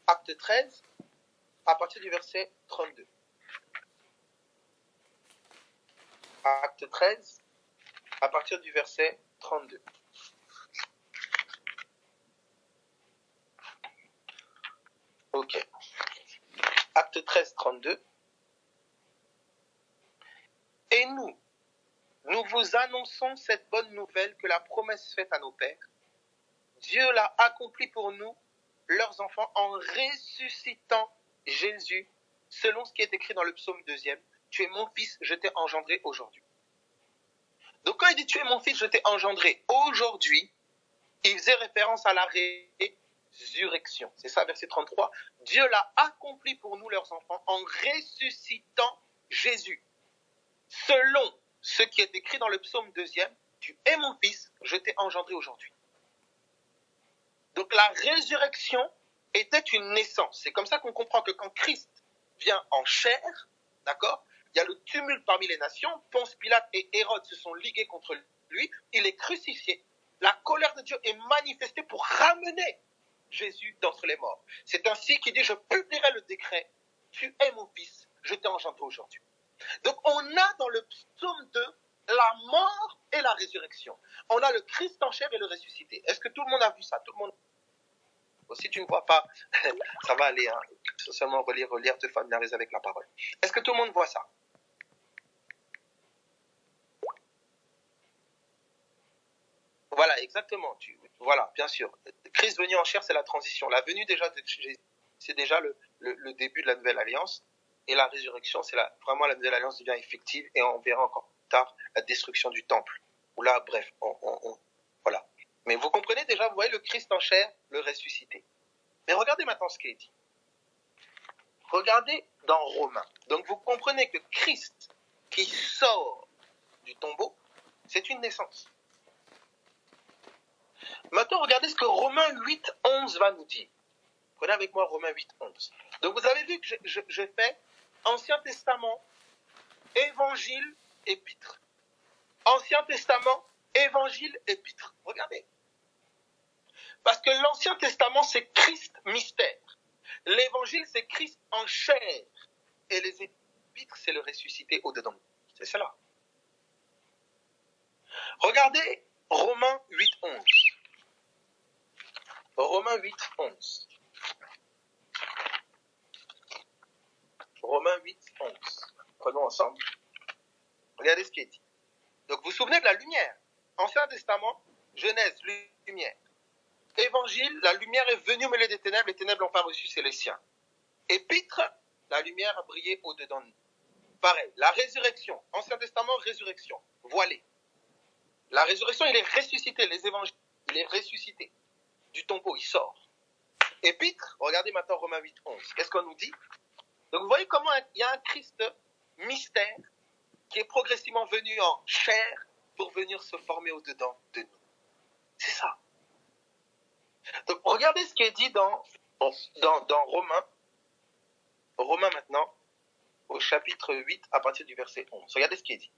Acte 13, à partir du verset 32. Acte 13, à partir du verset 32. Ok. Acte 13, 32. Et nous vous annonçons cette bonne nouvelle que la promesse faite à nos pères, Dieu l'a accomplie pour nous, leurs enfants, en ressuscitant Jésus, selon ce qui est écrit dans le psaume 2e. Tu es mon fils, je t'ai engendré aujourd'hui. Donc quand il dit tu es mon fils, je t'ai engendré aujourd'hui, il faisait référence à la résurrection. C'est ça, verset 33. Dieu l'a accompli pour nous, leurs enfants, en ressuscitant Jésus, selon ce qui est écrit dans le psaume 2e. Tu es mon fils, je t'ai engendré aujourd'hui. Donc la résurrection était une naissance. C'est comme ça qu'on comprend que quand Christ vient en chair, d'accord, il y a le tumulte parmi les nations, Ponce Pilate et Hérode se sont ligués contre lui, il est crucifié. La colère de Dieu est manifestée pour ramener Jésus d'entre les morts. C'est ainsi qu'il dit, je publierai le décret, tu es mon fils, je t'ai engendré aujourd'hui. Donc on a dans le psaume 2 la mort et la résurrection. On a le Christ en chair et le ressuscité. Est-ce que tout le monde a vu ça? Tout le monde. Si tu ne vois pas, ça va aller. Il faut seulement relire, te familiariser avec la parole. Est-ce que tout le monde voit ça? Voilà, exactement. Voilà, bien sûr. Christ venu en chair, c'est la transition. La venue déjà de Jésus, c'est déjà le début de la nouvelle alliance. Et la résurrection, c'est vraiment la nouvelle alliance devient effective. Et on verra encore plus tard la destruction du temple. Ou là, bref, voilà. Mais vous comprenez déjà, vous voyez le Christ en chair, le ressuscité. Mais regardez maintenant ce qui est dit. Regardez dans Romains. Donc vous comprenez que Christ qui sort du tombeau, c'est une naissance. Maintenant, regardez ce que Romains 8, 11 va nous dire. Prenez avec moi Romains 8, 11. Donc vous avez vu que je fais Ancien Testament, Évangile, Épître. Ancien Testament, Évangile, Épître. Regardez. Parce que l'Ancien Testament, c'est Christ mystère. L'Évangile, c'est Christ en chair. Et les Épîtres, c'est le ressuscité au-dedans. C'est cela. Regardez Romains 8, 11. Romains 8, 11. Romains 8, 11. Prenons ensemble. Regardez ce qui est dit. Donc vous vous souvenez de la lumière. Ancien Testament, Genèse, lumière. Évangile, la lumière est venue au milieu des ténèbres, les ténèbres n'ont pas reçu, c'est les siens. Épître, la lumière a brillé au-dedans de nous. Pareil, la résurrection, Ancien Testament, résurrection, voilée. La résurrection, il est ressuscité, les évangiles, il est ressuscité. Du tombeau, il sort. épître, regardez maintenant Romains 8, 11. Qu'est-ce qu'on nous dit? Donc vous voyez comment il y a un Christ mystère qui est progressivement venu en chair pour venir se former au-dedans de nous. C'est ça. Donc regardez ce qui est dit dans Romains. Romains maintenant, au chapitre 8, à partir du verset 11. Regardez ce qui est dit.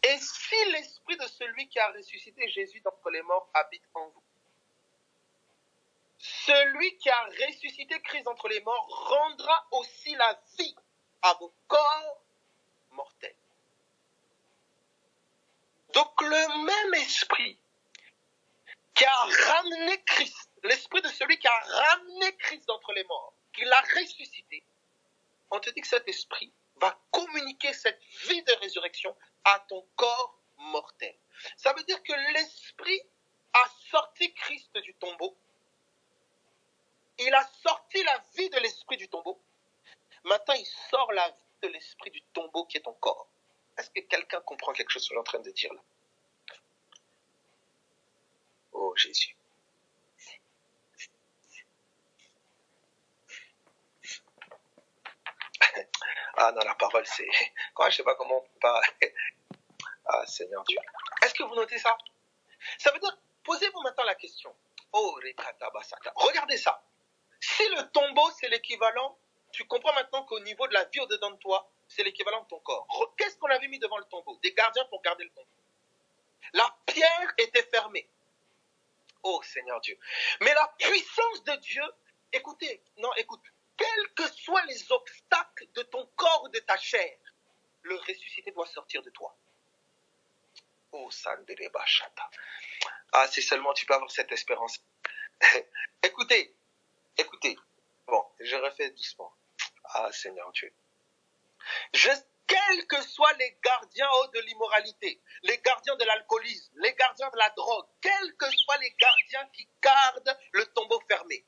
Et si l'esprit de celui qui a ressuscité Jésus d'entre les morts habite en vous, celui qui a ressuscité Christ d'entre les morts rendra aussi la vie à vos corps mortels. Donc le même esprit qui a ramené Christ, l'esprit de celui qui a ramené Christ d'entre les morts, qui l'a ressuscité, on te dit que cet esprit va communiquer cette vie de résurrection à ton corps mortel. Ça veut dire que l'esprit a sorti Christ du tombeau. Il a sorti la vie de l'esprit du tombeau. Maintenant, il sort la vie de l'esprit du tombeau qui est ton corps. Est-ce que quelqu'un comprend quelque chose que je suis en train de dire là? Oh Jésus. Ah non, la parole c'est... Quand je sais pas comment on peut pas... Ah Seigneur Dieu. Est-ce que vous notez ça? Ça veut dire, posez-vous maintenant la question. Oh Rekatabasaka. Regardez ça. Si le tombeau c'est l'équivalent, tu comprends maintenant qu'au niveau de la vie au-dedans de toi, c'est l'équivalent de ton corps. Qu'est-ce qu'on avait mis devant le tombeau? Des gardiens pour garder le tombeau. La pierre était fermée. Oh Seigneur Dieu. Mais la puissance de Dieu, écoutez, quels que soient les obstacles de ton corps ou de ta chair, le ressuscité doit sortir de toi. Oh Sandere Bachata. Ah, si seulement tu peux avoir cette espérance. Écoutez. Bon, je refais doucement. Ah Seigneur Dieu. Quels que soient les gardiens de l'immoralité, les gardiens de l'alcoolisme, les gardiens de la drogue, quels que soient les gardiens qui gardent le tombeau fermé,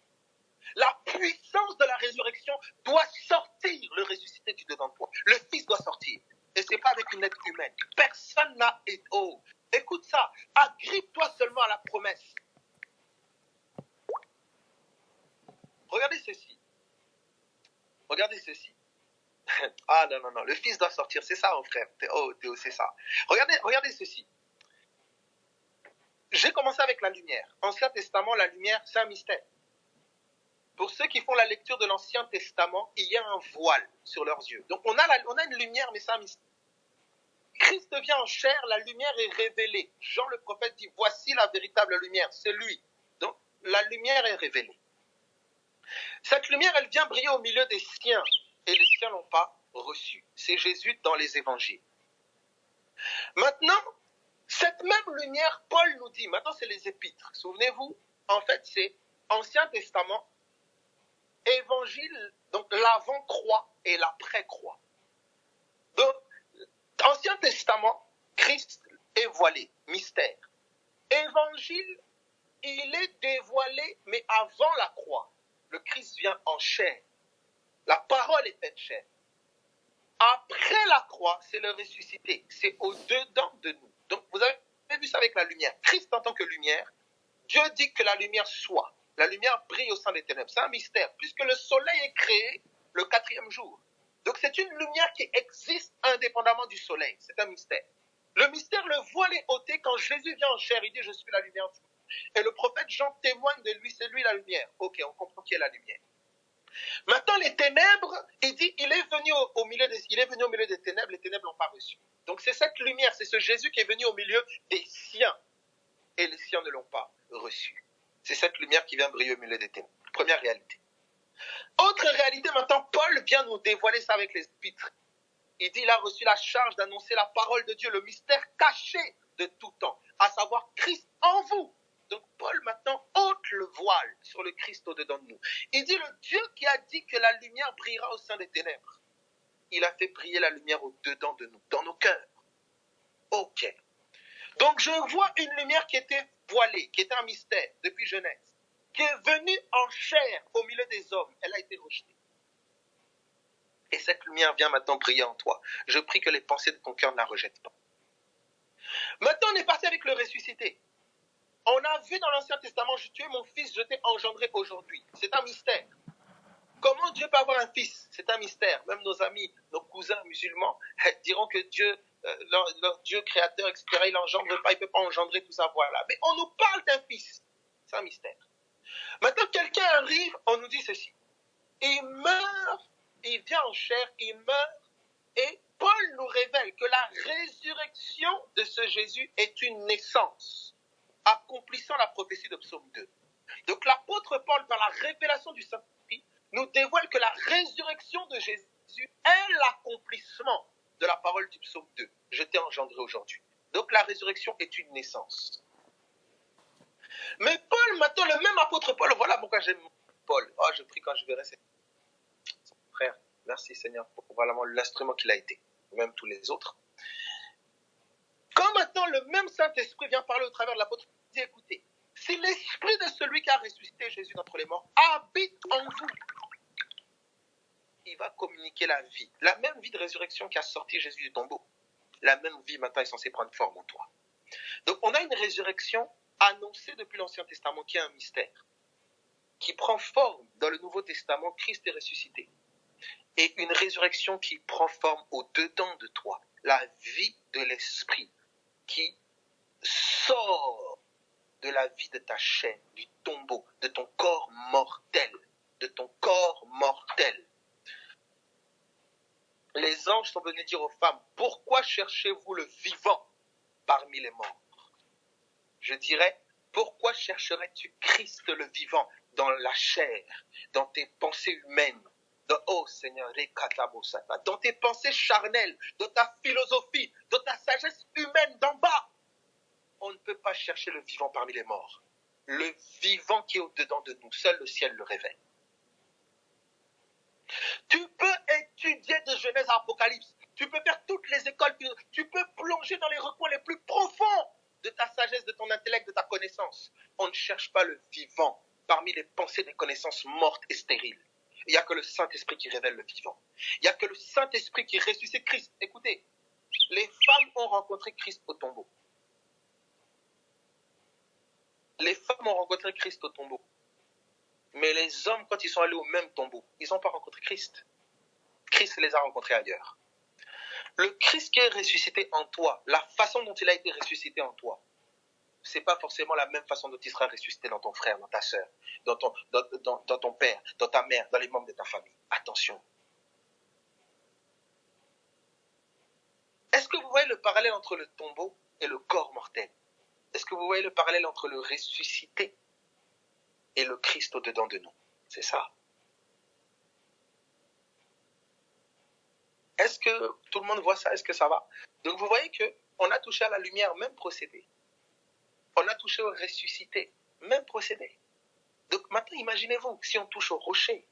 la puissance de la résurrection doit sortir le ressuscité du dedans de toi. Le Fils doit sortir. Et ce n'est pas avec une aide humaine. Personne n'a aidé. Oh, écoute ça. Agrippe-toi seulement à la promesse. Regardez ceci. Ah non. Le Fils doit sortir. C'est ça, mon frère. Oh, Théo, c'est ça. Regardez ceci. J'ai commencé avec la lumière. Ancien Testament, la lumière, c'est un mystère. Pour ceux qui font la lecture de l'Ancien Testament, il y a un voile sur leurs yeux. Donc on a une lumière, mais c'est un mystère. Christ vient en chair, la lumière est révélée. Jean le prophète dit, voici la véritable lumière, c'est lui. Donc la lumière est révélée. Cette lumière, elle vient briller au milieu des siens, et les siens l'ont pas reçue. C'est Jésus dans les évangiles. Maintenant, cette même lumière, Paul nous dit, maintenant c'est les épîtres. Souvenez-vous, en fait c'est Ancien Testament, Évangile, donc l'avant-croix et l'après-croix. Donc, Ancien Testament, Christ est voilé, mystère. Évangile, il est dévoilé, mais avant la croix. Le Christ vient en chair. La parole est faite chair. Après la croix, c'est le ressuscité. C'est au-dedans de nous. Donc, vous avez vu ça avec la lumière. Christ en tant que lumière, Dieu dit que la lumière soit. La lumière brille au sein des ténèbres. C'est un mystère, puisque le soleil est créé le 4e jour. Donc c'est une lumière qui existe indépendamment du soleil. C'est un mystère. Le mystère, le voile est ôté quand Jésus vient en chair. Il dit, je suis la lumière du monde. Et le prophète Jean témoigne de lui, c'est lui la lumière. Ok, on comprend qui est la lumière. Maintenant, les ténèbres, il dit, il est venu au milieu des ténèbres, les ténèbres l'ont pas reçu. Donc c'est cette lumière, c'est ce Jésus qui est venu au milieu des siens. Et les siens ne l'ont pas reçu. C'est cette lumière qui vient briller au milieu des ténèbres. Première réalité. Autre réalité, maintenant, Paul vient nous dévoiler ça avec les épîtres. Il dit, il a reçu la charge d'annoncer la parole de Dieu, le mystère caché de tout temps, à savoir Christ en vous. Donc Paul maintenant ôte le voile sur le Christ au-dedans de nous. Il dit, le Dieu qui a dit que la lumière brillera au sein des ténèbres, il a fait briller la lumière au-dedans de nous, dans nos cœurs. Ok. Donc je vois une lumière qui était voilée, qui était un mystère depuis Genèse, qui est venue en chair au milieu des hommes. Elle a été rejetée. Et cette lumière vient maintenant briller en toi. Je prie que les pensées de ton cœur ne la rejettent pas. Maintenant, on est parti avec le ressuscité. On a vu dans l'Ancien Testament, tu es mon fils, je t'ai engendré aujourd'hui. C'est un mystère. Comment Dieu peut avoir un fils? C'est un mystère. Même nos amis, nos cousins musulmans diront que Dieu, leur Dieu créateur, etc., il n'engendre pas, il ne peut pas engendrer tout ça, voilà. Mais on nous parle d'un fils. C'est un mystère. Maintenant, quelqu'un arrive, on nous dit ceci. Il meurt, il vient en chair, il meurt, et Paul nous révèle que la résurrection de ce Jésus est une naissance, accomplissant la prophétie de Psaume 2. Donc l'apôtre Paul, par la révélation du Saint-Esprit, nous dévoile que la résurrection de Jésus est l'accomplissement de la parole du Psaume 2. Je t'ai engendré aujourd'hui. Donc la résurrection est une naissance. Mais Paul, maintenant, le même apôtre Paul, voilà pourquoi j'aime Paul. Oh, je prie quand je verrai ses frères. Merci Seigneur pour vraiment l'instrument qu'il a été, même tous les autres. Quand maintenant le même Saint-Esprit vient parler au travers de l'apôtre, il dit, écoutez, si l'esprit de celui qui a ressuscité Jésus d'entre les morts habite en vous, il va communiquer la même vie de résurrection qui a sorti Jésus du tombeau. La même vie maintenant est censée prendre forme en toi. Donc on a une résurrection annoncée depuis l'Ancien Testament qui est un mystère, qui prend forme dans le Nouveau Testament, Christ est ressuscité. Et une résurrection qui prend forme au-dedans de toi, la vie de l'esprit qui sort de la vie de ta chair, du tombeau, de ton corps mortel, de ton corps mortel. Les anges sont venus dire aux femmes, pourquoi cherchez-vous le vivant parmi les morts? Je dirais, pourquoi chercherais-tu Christ le vivant dans la chair, dans tes pensées humaines? Oh Seigneur, dans tes pensées charnelles, dans ta philosophie, dans ta sagesse humaine d'en bas. On ne peut pas chercher le vivant parmi les morts. Le vivant qui est au-dedans de nous, seul le ciel le révèle. Tu peux étudier de Genèse à Apocalypse, tu peux faire toutes les écoles, tu peux plonger dans les recoins les plus profonds de ta sagesse, de ton intellect, de ta connaissance. On ne cherche pas le vivant parmi les pensées des connaissances mortes et stériles. Il n'y a que le Saint-Esprit qui révèle le vivant. Il n'y a que le Saint-Esprit qui ressuscite Christ. Écoutez, les femmes ont rencontré Christ au tombeau. Les femmes ont rencontré Christ au tombeau. Mais les hommes, quand ils sont allés au même tombeau, ils n'ont pas rencontré Christ. Christ les a rencontrés ailleurs. Le Christ qui est ressuscité en toi, la façon dont il a été ressuscité en toi, ce n'est pas forcément la même façon dont il sera ressuscité dans ton frère, dans ta sœur, dans ton père, dans ta mère, dans les membres de ta famille. Attention. Est-ce que vous voyez le parallèle entre le tombeau et le corps mortel? Est-ce que vous voyez le parallèle entre le ressuscité et le Christ au-dedans de nous? C'est ça. Est-ce que tout le monde voit ça? Est-ce que ça va? Donc vous voyez qu'on a touché à la lumière, même procédé. On a touché au ressuscité, même procédé. Donc maintenant, imaginez-vous, si on touche au rocher,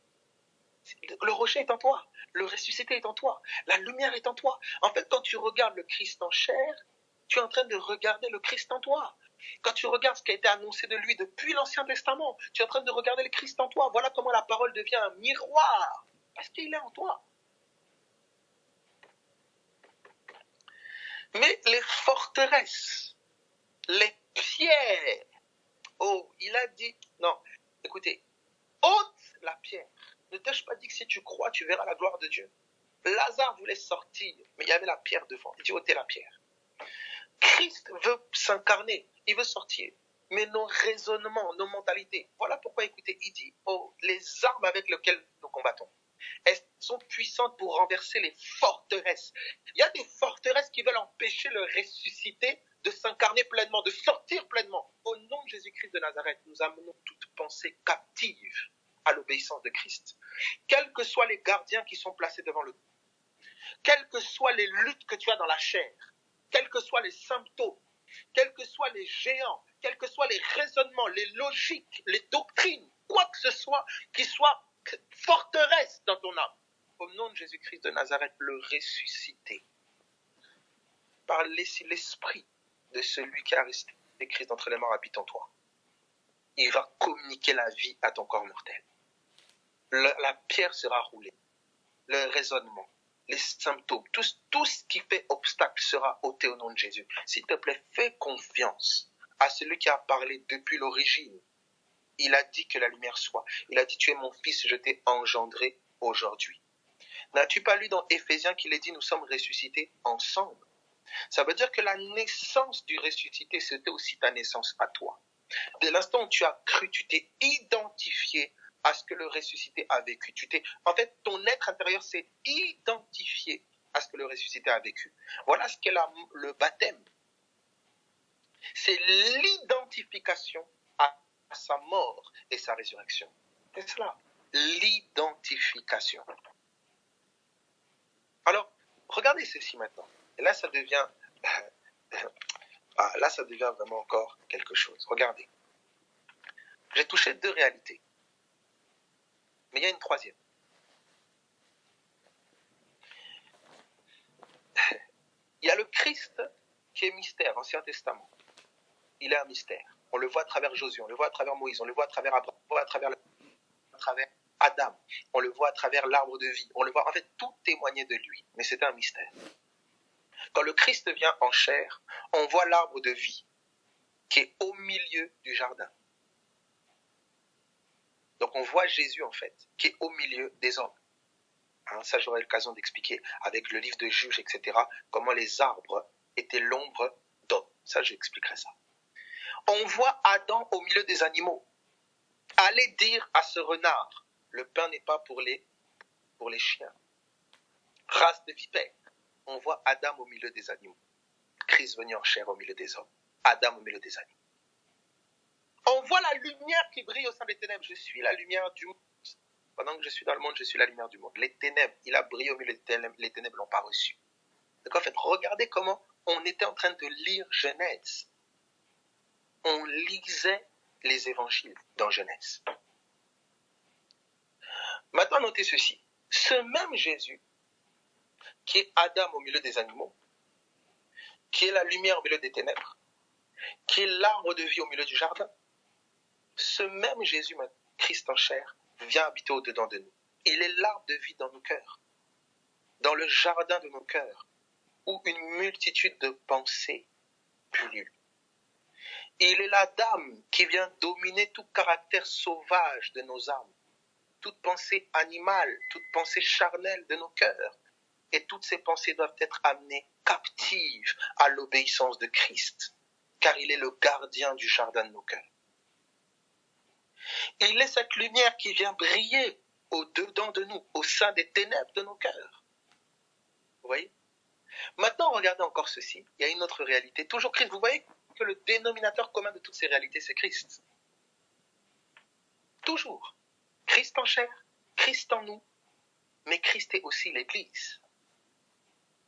le rocher est en toi, le ressuscité est en toi, la lumière est en toi. En fait, quand tu regardes le Christ en chair, tu es en train de regarder le Christ en toi. Quand tu regardes ce qui a été annoncé de lui depuis l'Ancien Testament, tu es en train de regarder le Christ en toi. Voilà comment la parole devient un miroir, parce qu'il est en toi. Mais les forteresses, les pierres, oh, il a dit, non, écoutez, ôte la pierre. Ne t'ai-je pas dit que si tu crois, tu verras la gloire de Dieu? Lazare voulait sortir, mais il y avait la pierre devant. Il dit, ôtez la pierre. Christ veut s'incarner, il veut sortir. Mais nos raisonnements, nos mentalités, voilà pourquoi, écoutez, il dit, oh, les armes avec lesquelles nous combattons, elles sont puissantes pour renverser les forteresses. Il y a des forteresses qui veulent empêcher le ressuscité de s'incarner pleinement, de sortir pleinement. Au nom de Jésus-Christ de Nazareth, nous amenons toute pensée captive à l'obéissance de Christ. Quels que soient les gardiens qui sont placés devant le quelles que soient les luttes que tu as dans la chair, quels que soient les symptômes, quels que soient les géants, quels que soient les raisonnements, les logiques, les doctrines, quoi que ce soit qui soit forteresse dans ton âme, au nom de Jésus-Christ de Nazareth, le ressuscité, par l'esprit de celui qui a ressuscité Christ d'entre les morts habite en toi. Il va communiquer la vie à ton corps mortel. La pierre sera roulée. Le raisonnement, les symptômes, tout ce qui fait obstacle sera ôté au nom de Jésus. S'il te plaît, fais confiance à celui qui a parlé depuis l'origine. Il a dit que la lumière soit. Il a dit, tu es mon fils, je t'ai engendré aujourd'hui. N'as-tu pas lu dans Éphésiens qu'il est dit, nous sommes ressuscités ensemble? Ça veut dire que la naissance du ressuscité, c'était aussi ta naissance à toi. Dès l'instant où tu as cru, tu t'es identifié à ce que le ressuscité a vécu. En fait, ton être intérieur s'est identifié à ce que le ressuscité a vécu. Voilà ce qu'est le baptême. C'est l'identification à sa mort et sa résurrection. C'est cela, l'identification. Alors, regardez ceci maintenant. Et là, ça devient vraiment encore quelque chose. Regardez. J'ai touché 2 réalités. Mais il y a une troisième. Il y a le Christ qui est mystère, Ancien Testament. Il est un mystère. On le voit à travers Josué, on le voit à travers Moïse, on le voit à travers Abraham, on le voit à travers Adam, on le voit à travers l'arbre de vie. On le voit, en fait, tout témoignait de lui. Mais c'est un mystère. Quand le Christ vient en chair, on voit l'arbre de vie qui est au milieu du jardin. Donc on voit Jésus, en fait, qui est au milieu des hommes. Ça, j'aurai l'occasion d'expliquer avec le livre de Juges, etc., comment les arbres étaient l'ombre d'hommes. Ça, j'expliquerai ça. On voit Adam au milieu des animaux. Allez dire à ce renard, le pain n'est pas pour les chiens. Race de vipères. On voit Adam au milieu des animaux. Christ venu en chair au milieu des hommes. Adam au milieu des animaux. On voit la lumière qui brille au sein des ténèbres. Je suis la lumière du monde. Pendant que je suis dans le monde, je suis la lumière du monde. Les ténèbres, il a brillé au milieu des ténèbres. Les ténèbres ne l'ont pas reçu. Donc en fait, regardez comment on était en train de lire Genèse. On lisait les évangiles dans Genèse. Maintenant, notez ceci. Ce même Jésus, qui est Adam au milieu des animaux, qui est la lumière au milieu des ténèbres, qui est l'arbre de vie au milieu du jardin, ce même Jésus, Christ en chair, vient habiter au-dedans de nous. Il est l'arbre de vie dans nos cœurs, dans le jardin de nos cœurs, où une multitude de pensées pullulent. Il est la dame qui vient dominer tout caractère sauvage de nos âmes, toute pensée animale, toute pensée charnelle de nos cœurs. Et toutes ces pensées doivent être amenées captives à l'obéissance de Christ, car il est le gardien du jardin de nos cœurs. Il est cette lumière qui vient briller au-dedans de nous, au sein des ténèbres de nos cœurs. Vous voyez? Maintenant, regardez encore ceci. Il y a une autre réalité. Toujours Christ. Vous voyez que le dénominateur commun de toutes ces réalités, c'est Christ. Toujours. Christ en chair, Christ en nous, mais Christ est aussi l'Église.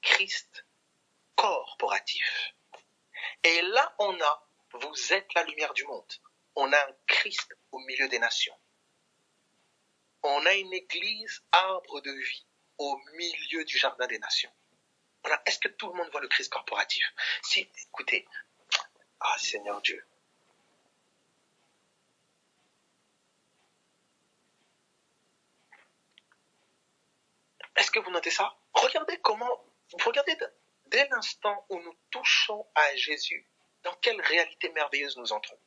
Christ corporatif. Et là, vous êtes la lumière du monde. On a un Christ au milieu des nations. On a une Église arbre de vie au milieu du jardin des nations. Voilà. Est-ce que tout le monde voit le Christ corporatif? Si, écoutez, Seigneur Dieu. Est-ce que vous notez ça? Regardez dès l'instant où nous touchons à Jésus, dans quelle réalité merveilleuse nous entrons.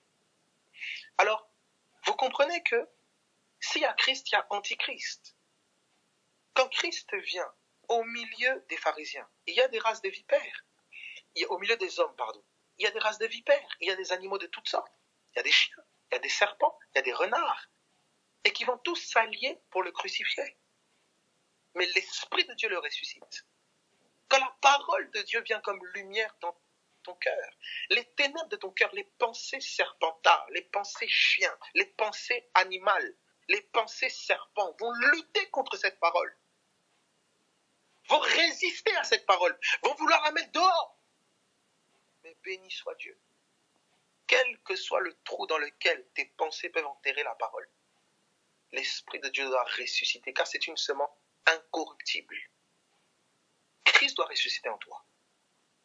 Alors, vous comprenez que s'il y a Christ, il y a Antichrist. Quand Christ vient au milieu des pharisiens, il y a des races de vipères. Au milieu des hommes, il y a des races de vipères. Il y a des animaux de toutes sortes. Il y a des chiens, il y a des serpents, il y a des renards. Et qui vont tous s'allier pour le crucifier. Mais l'Esprit de Dieu le ressuscite. Quand la parole de Dieu vient comme lumière dans ton cœur, les ténèbres de ton cœur, les pensées serpentards, les pensées chiens, les pensées animales, les pensées serpents vont lutter contre cette parole, vont résister à cette parole, vont vouloir la mettre dehors. Mais béni soit Dieu. Quel que soit le trou dans lequel tes pensées peuvent enterrer la parole, l'Esprit de Dieu doit ressusciter, car c'est une semence incorruptible. Christ doit ressusciter en toi.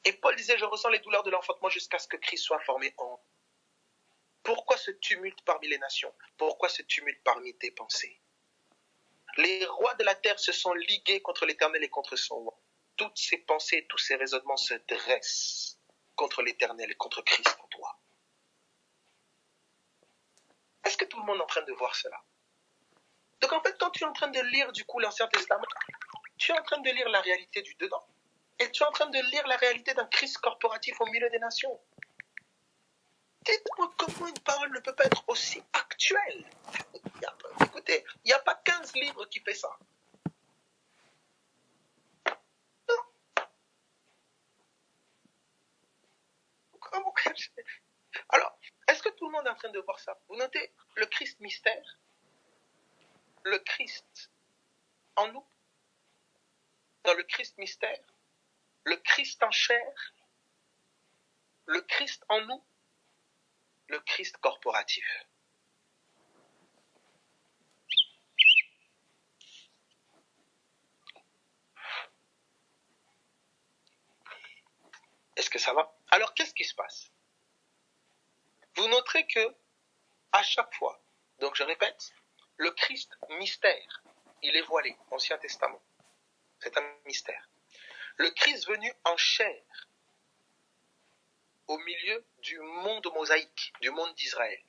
Et Paul disait, je ressens les douleurs de l'enfantement jusqu'à ce que Christ soit formé en moi. Pourquoi ce tumulte parmi les nations? Pourquoi ce tumulte parmi tes pensées? Les rois de la terre se sont ligués contre l'Éternel et contre son roi. Toutes ces pensées, tous ces raisonnements se dressent contre l'Éternel et contre Christ en toi. Est-ce que tout le monde est en train de voir cela? Donc en fait, quand tu es en train de lire du coup l'Ancien Testament, tu es en train de lire la réalité du dedans. Et tu es en train de lire la réalité d'un Christ corporatif au milieu des nations. Dites-moi comment une parole ne peut pas être aussi actuelle. Écoutez, il n'y a pas 15 livres qui fait ça. Non. Alors, est-ce que tout le monde est en train de voir ça? Vous notez le Christ mystère, le Christ en nous, dans le Christ mystère, le Christ en chair, le Christ en nous, le Christ corporatif. Est-ce que ça va? Alors, qu'est-ce qui se passe? Vous noterez que, à chaque fois, donc je répète, le Christ mystère, il est voilé, Ancien Testament. C'est un mystère. Le Christ venu en chair, au milieu du monde mosaïque, du monde d'Israël.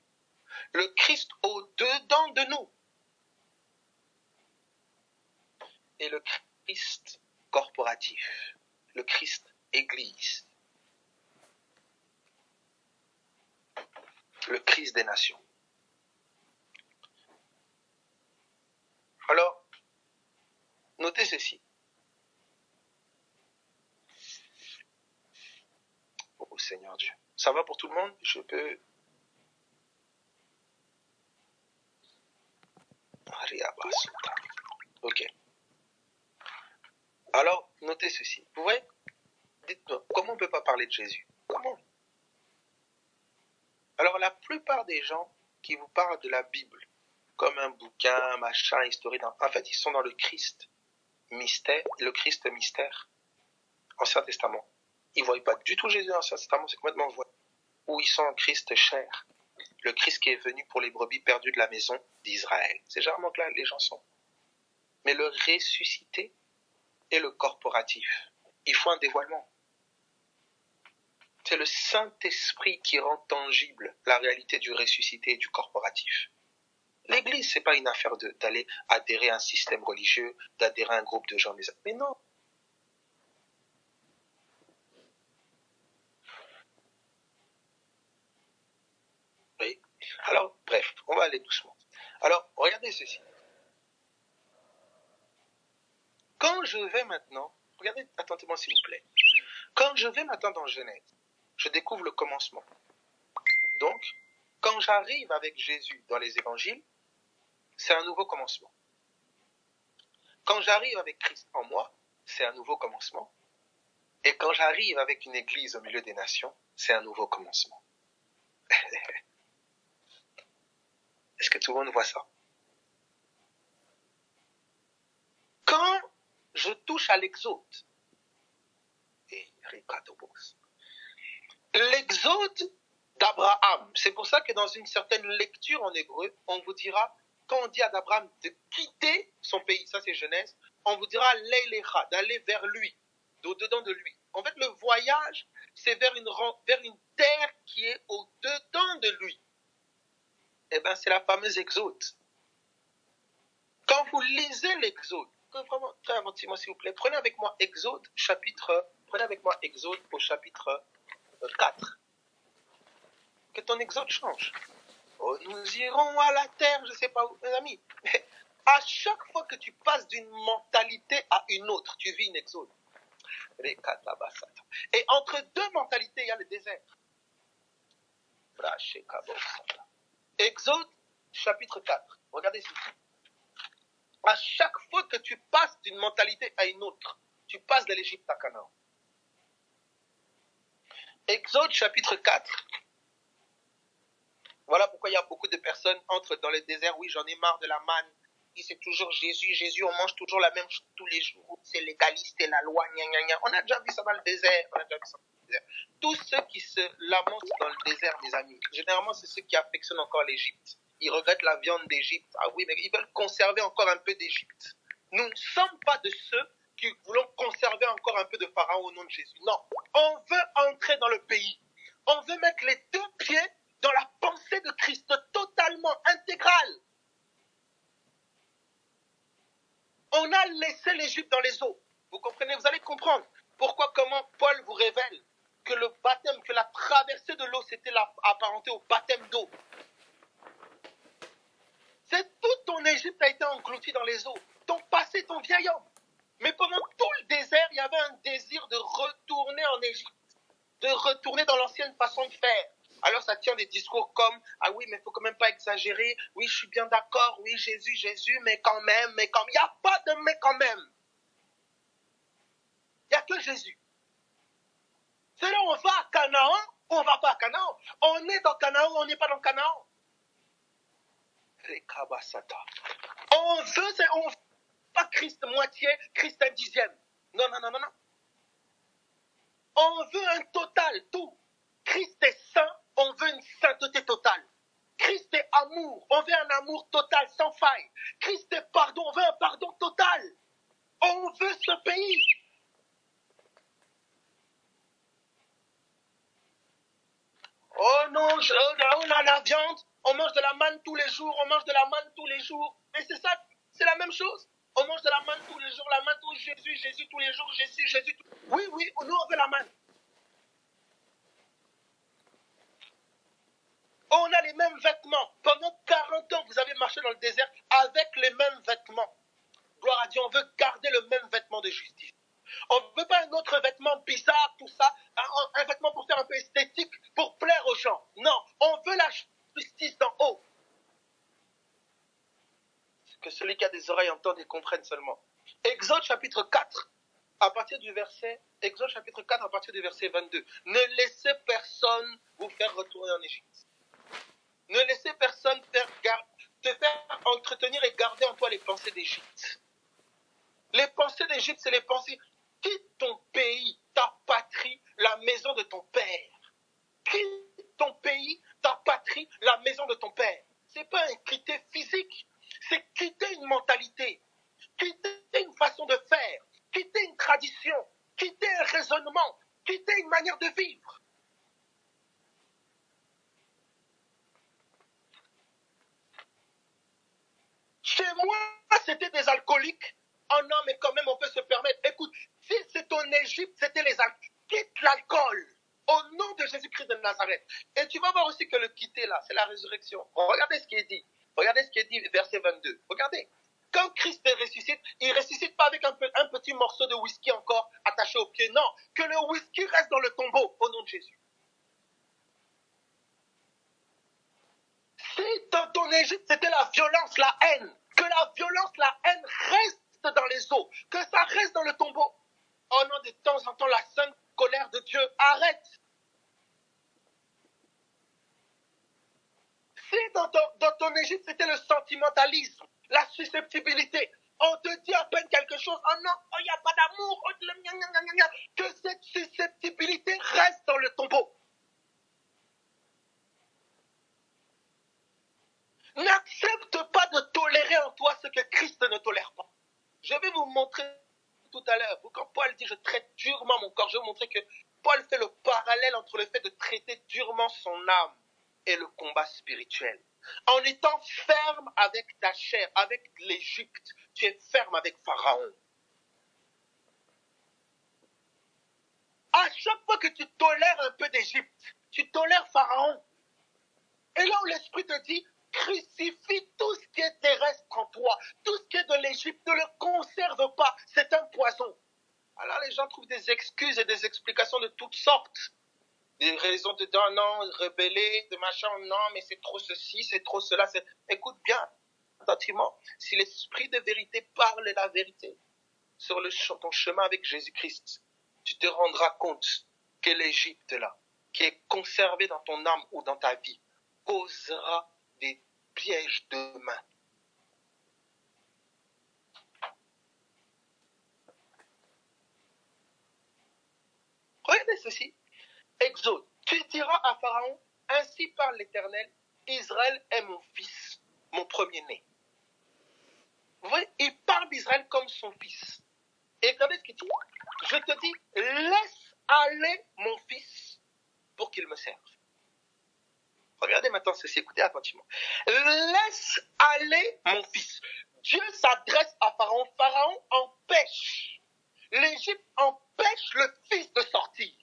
Le Christ au-dedans de nous. Et le Christ corporatif, le Christ Église. Le Christ des nations. Alors, notez ceci. Oh Seigneur Dieu. Ça va pour tout le monde? Je peux... Ok. Alors, notez ceci. Vous voyez? Dites-moi, comment on ne peut pas parler de Jésus? Comment? Alors, la plupart des gens qui vous parlent de la Bible, comme un bouquin, machin, historique, en fait, ils sont dans le Christ mystère, Ancien Testament. Ils ne voient pas du tout Jésus dans l'Ancien Testament, c'est complètement voilé. Ou ils sont en Christ chair, le Christ qui est venu pour les brebis perdues de la maison d'Israël. C'est généralement que là, les gens sont. Mais le ressuscité et le corporatif, il faut un dévoilement. C'est le Saint-Esprit qui rend tangible la réalité du ressuscité et du corporatif. L'Église, c'est pas une affaire d'aller adhérer à un système religieux, d'adhérer à un groupe de gens. Mais non. Oui. Alors, bref, on va aller doucement. Alors, regardez ceci. Quand je vais maintenant, regardez attentivement s'il vous plaît. Quand je vais maintenant dans Genèse, je découvre le commencement. Donc, quand j'arrive avec Jésus dans les évangiles, c'est un nouveau commencement. Quand j'arrive avec Christ en moi, c'est un nouveau commencement. Et quand j'arrive avec une église au milieu des nations, c'est un nouveau commencement. Est-ce que tout le monde voit ça? Quand je touche à l'exode, l'exode d'Abraham, c'est pour ça que dans une certaine lecture en hébreu, on vous dira, quand on dit à d'Abraham de quitter son pays, ça c'est Genèse, on vous dira Leilecha, d'aller vers lui, au-dedans de lui. En fait, le voyage, c'est vers une terre qui est au-dedans de lui. Eh bien, c'est la fameuse Exode. Quand vous lisez l'Exode, vraiment très attentivement s'il vous plaît, prenez avec moi Exode au chapitre 4. Que ton Exode change. Oh, nous irons à la terre, je ne sais pas où, mes amis. Mais à chaque fois que tu passes d'une mentalité à une autre, tu vis une Exode. Et entre deux mentalités, il y a le désert. Exode, chapitre 4. Regardez ceci. À chaque fois que tu passes d'une mentalité à une autre, tu passes de l'Égypte à Canaan. Exode, chapitre 4. Voilà pourquoi il y a beaucoup de personnes entrent dans le désert. Oui, j'en ai marre de la manne. C'est toujours Jésus. Jésus, on mange toujours la même chose tous les jours. C'est légaliste, c'est la loi. Gna, gna, gna. On a déjà vu ça dans le désert. Tous ceux qui se lamentent dans le désert, mes amis, généralement, c'est ceux qui affectionnent encore l'Égypte. Ils regrettent la viande d'Égypte. Ah oui, mais ils veulent conserver encore un peu d'Égypte. Nous ne sommes pas de ceux qui voulons conserver encore un peu de Pharaon au nom de Jésus. Non, on veut entrer dans le pays. On veut mettre les deux pieds dans la pensée de Christ, totalement intégrale. On a laissé l'Égypte dans les eaux. Vous comprenez? Vous allez comprendre pourquoi, comment Paul vous révèle que le baptême, que la traversée de l'eau, c'était apparenté au baptême d'eau. C'est toute ton Égypte a été engloutie dans les eaux. Ton passé, ton vieil homme. Mais pendant tout le désert, il y avait un désir de retourner en Égypte, de retourner dans l'ancienne façon de faire. Alors ça tient des discours comme « Ah oui, mais il ne faut quand même pas exagérer. Oui, je suis bien d'accord. Oui, Jésus, Jésus, mais quand même, mais quand même. » Il n'y a pas de « mais quand même ». Il n'y a que Jésus. C'est là on va à Canaan ou on ne va pas à Canaan. On est dans Canaan ou on n'est pas dans Canaan. On veut pas Christ moitié, Christ un dixième. Non, non, non, non, non. On veut un total, tout. Christ est saint, on veut une sainteté totale. Christ est amour, on veut un amour total, sans faille. Christ est pardon, on veut un pardon total. On veut ce pays. Oh non, on a la viande, on mange de la manne tous les jours, on mange de la manne tous les jours. Et c'est ça, c'est la même chose. On mange de la manne tous les jours, la manne tous Jésus, Jésus tous les jours, Jésus, Jésus. Oui, oui, nous on veut la manne. On a les mêmes vêtements. Pendant 40 ans, vous avez marché dans le désert avec les mêmes vêtements. Gloire à Dieu, on veut garder le même vêtement de justice. On ne veut pas un autre vêtement bizarre, tout ça, un vêtement pour faire un peu esthétique, pour plaire aux gens. Non, on veut la justice d'en haut. Que celui qui a des oreilles entende et comprenne seulement. Exode chapitre 4, à partir du verset 22. Ne laissez personne vous faire retourner en Égypte. Ne laissez personne te faire entretenir et garder en toi les pensées d'Égypte. Les pensées d'Égypte, c'est les pensées. Quitte ton pays, ta patrie, la maison de ton père. Quitte ton pays, ta patrie, la maison de ton père. Ce n'est pas un quitter physique, c'est quitter une mentalité, quitter une façon de faire, quitter une tradition, quitter un raisonnement, quitter une manière de vivre. Chez moi, c'était des alcooliques. Oh non, mais quand même, on peut se permettre. Écoute, si c'est en Égypte, c'était les alcooliques. Quitte l'alcool au nom de Jésus-Christ de Nazareth. Et tu vas voir aussi que le quitter là, c'est la résurrection. Regardez ce qui est dit. Regardez ce qui est dit, verset 22. Regardez. Quand Christ ressuscite, il ne ressuscite pas avec un petit morceau de whisky encore attaché au pied. Non, que le whisky reste dans le tombeau au nom de Jésus. Si dans ton Égypte, c'était la violence, la haine, que la violence, la haine reste dans les eaux, que ça reste dans le tombeau. Oh non, de temps en temps, la sainte colère de Dieu, arrête. Si dans ton Égypte, c'était le sentimentalisme, la susceptibilité, on te dit à peine quelque chose, oh non, il n'y a pas d'amour, que cette susceptibilité reste dans le tombeau. N'accepte pas de tolérer en toi ce que Christ ne tolère pas. Je vais vous montrer tout à l'heure, quand Paul dit « je traite durement mon corps », je vais vous montrer que Paul fait le parallèle entre le fait de traiter durement son âme et le combat spirituel. En étant ferme avec ta chair, avec l'Égypte, tu es ferme avec Pharaon. À chaque fois que tu tolères un peu d'Égypte, tu tolères Pharaon. Et là où l'Esprit te dit, crucifie tout ce qui est terrestre en toi, tout ce qui est de l'Égypte, ne le conserve pas, c'est un poison. Alors les gens trouvent des excuses et des explications de toutes sortes. Des raisons de dire non, rebeller, de machin, non, mais c'est trop ceci, c'est trop cela. Écoute bien, attentivement, si l'Esprit de vérité parle la vérité sur ton chemin avec Jésus-Christ, tu te rendras compte que l'Égypte là, qui est conservée dans ton âme ou dans ta vie, causera des pièges demain. Regardez ceci. Exode. Tu diras à Pharaon, ainsi parle l'Éternel, Israël est mon fils, mon premier-né. Vous voyez, il parle d'Israël comme son fils. Et regardez ce qu'il dit. Je te dis, laisse aller mon fils pour qu'il me serve. Regardez. Regardez maintenant ceci, écoutez attentivement. Laisse aller mon fils. Dieu s'adresse à Pharaon. Pharaon empêche. L'Égypte empêche le fils de sortir.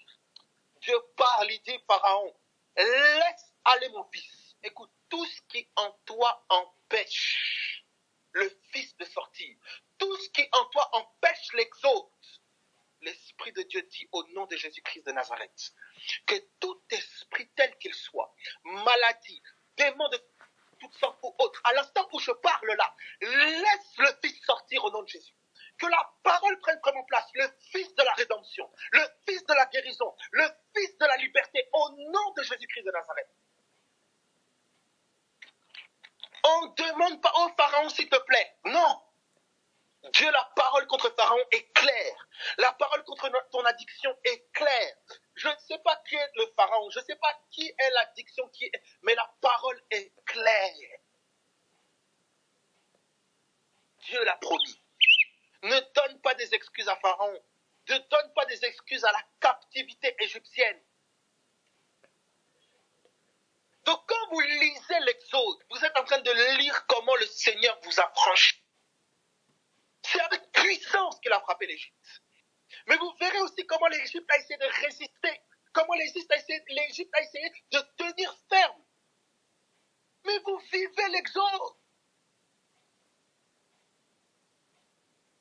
Dieu parle, il dit Pharaon, laisse aller mon fils. Écoute, tout ce qui en toi empêche le fils de sortir, tout ce qui en toi empêche l'exode, l'Esprit de Dieu dit au nom de Jésus-Christ de Nazareth, que tout esprit tel qu'il soit, maladie, démon de toutes sortes ou autres, à l'instant où je parle là, laisse le Fils sortir au nom de Jésus. Que la parole prenne comme place, le Fils de la rédemption, le Fils de la guérison, le Fils de la liberté, au nom de Jésus-Christ de Nazareth. On ne demande pas au Pharaon, s'il te plaît. Non. Dieu, la parole contre Pharaon est claire. La parole contre ton addiction est claire. Je ne sais pas qui est le Pharaon, je ne sais pas qui est l'addiction, mais la parole est claire. Dieu l'a promis. Ne donne pas des excuses à Pharaon. Ne donne pas des excuses à la captivité égyptienne. Donc quand vous lisez l'Exode, vous êtes en train de lire comment le Seigneur vous a franchi. C'est avec puissance qu'il a frappé l'Égypte. Mais vous verrez aussi comment l'Égypte a essayé de résister. Comment l'Égypte a essayé de tenir ferme. Mais vous vivez l'Exode.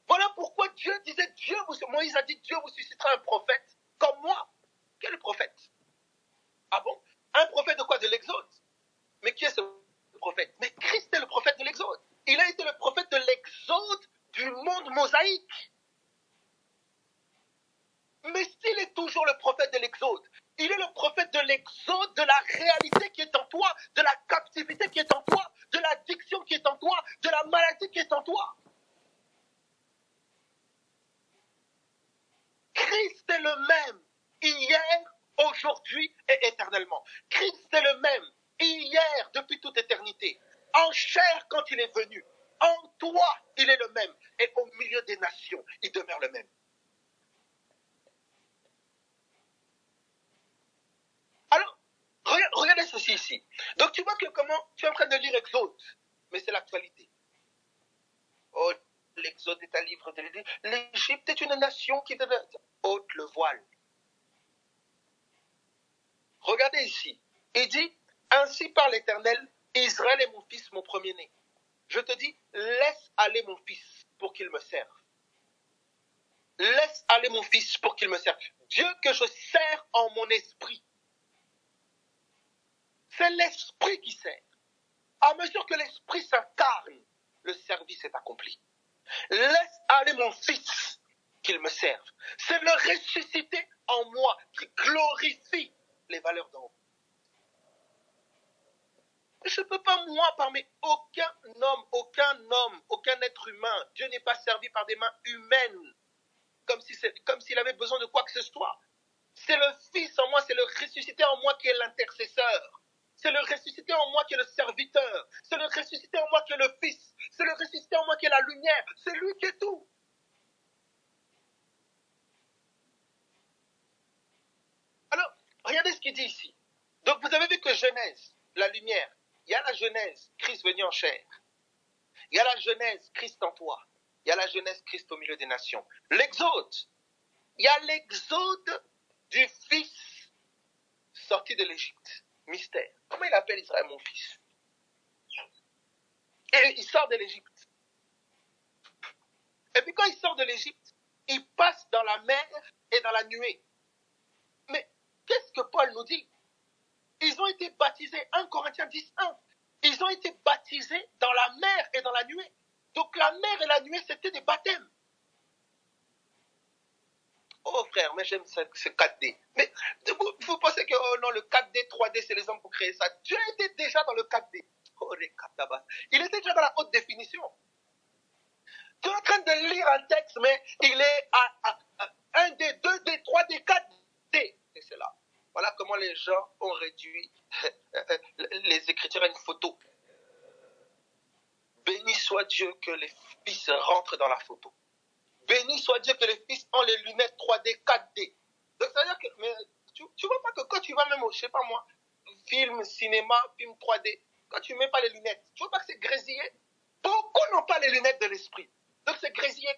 Voilà pourquoi Dieu disait, Moïse a dit, Dieu vous suscitera un prophète comme moi. Quel prophète? Ah bon? Un prophète de quoi? De l'Exode. Mais qui est ce prophète? Mais Christ est le prophète de l'Exode. Il a été le prophète de l'Exode du monde mosaïque. Mais s'il est toujours le prophète de l'Exode, il est le prophète de l'Exode, de la réalité qui est en toi, de la captivité qui est en toi, de l'addiction qui est en toi, de la maladie qui est en toi. Christ est le même, hier, aujourd'hui et éternellement. Christ est le même, hier, depuis toute éternité. En chair quand il est venu. En toi, il est le même. Et au milieu des nations, il demeure le même. Alors, regardez ceci ici. Donc tu vois que comment tu es en train de lire Exode, mais c'est l'actualité. Oh, l'Exode est un livre de l'Égypte est une nation qui devait ôte le voile. Regardez ici. Il dit, ainsi par l'Éternel, Israël est mon fils, mon premier-né. Je te dis, laisse aller mon fils pour qu'il me serve. Laisse aller mon fils pour qu'il me serve. Dieu que je sers en mon esprit. C'est l'esprit qui sert. À mesure que l'esprit s'incarne, le service est accompli. Laisse aller mon fils qu'il me serve. C'est le ressuscité en moi qui glorifie les valeurs d'en haut. Je ne peux pas, moi, parmi aucun homme, aucun être humain. Dieu n'est pas servi par des mains humaines, comme s'il avait besoin de quoi que ce soit. C'est le Fils en moi, c'est le ressuscité en moi qui est l'intercesseur. C'est le ressuscité en moi qui est le serviteur. C'est le ressuscité en moi qui est le Fils. C'est le ressuscité en moi qui est la lumière. C'est lui qui est tout. Alors, regardez ce qu'il dit ici. Donc, vous avez vu que Genèse, la lumière, il y a la Genèse, Christ venu en chair. Il y a la Genèse, Christ en toi. Il y a la Genèse, Christ au milieu des nations. L'Exode, il y a l'Exode du Fils sorti de l'Égypte. Mystère. Comment il appelle Israël mon fils? Et il sort de l'Égypte. Et puis quand il sort de l'Égypte, il passe dans la mer et dans la nuée. Mais qu'est-ce que Paul nous dit? Ils ont été baptisés, 1 Corinthiens 10:1. Ils ont été baptisés dans la mer et dans la nuée. Donc la mer et la nuée, c'était des baptêmes. Oh frère, mais j'aime ce 4D. Mais vous pensez que oh non, le 4D, 3D, c'est les hommes pour créer ça. Dieu était déjà dans le 4D. Oh, il était déjà dans la haute définition. Tu es en train de lire un texte, mais il est à 1D, 2D, 3D, 4D. Et c'est là. Voilà comment les gens ont réduit les Écritures à une photo. Béni soit Dieu que les fils rentrent dans la photo. Béni soit Dieu que les fils ont les lunettes 3D, 4D. Donc ça veut dire que, mais tu vois pas que quand tu vas même, je sais pas moi, film, cinéma, film 3D, quand tu ne mets pas les lunettes, tu vois pas que c'est grésillé? Beaucoup n'ont pas les lunettes de l'esprit. Donc c'est grésillé.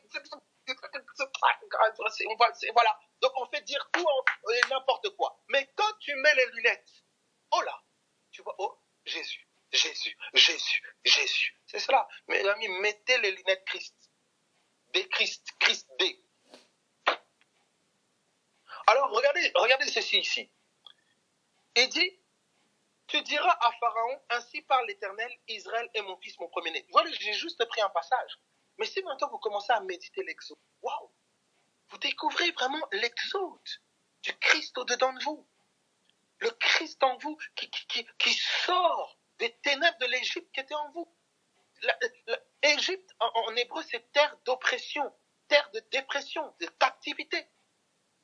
Voilà. Donc on fait dire tout et n'importe quoi. Mais quand tu mets les lunettes, oh là, tu vois, oh, Jésus, Jésus, Jésus, Jésus. C'est cela. Mes amis, mettez les lunettes Christ. Des Christ, Christ D. Alors, regardez ceci ici. Il dit, tu diras à Pharaon, ainsi parle l'Éternel, Israël est mon fils, mon premier-né. Voilà, j'ai juste pris un passage. Mais si maintenant vous commencez à méditer l'Exode, waouh, vous découvrez vraiment l'Exode du Christ au-dedans de vous. Le Christ en vous qui sort des ténèbres de l'Égypte qui était en vous. L'Égypte, en hébreu, c'est terre d'oppression, terre de dépression, de captivité.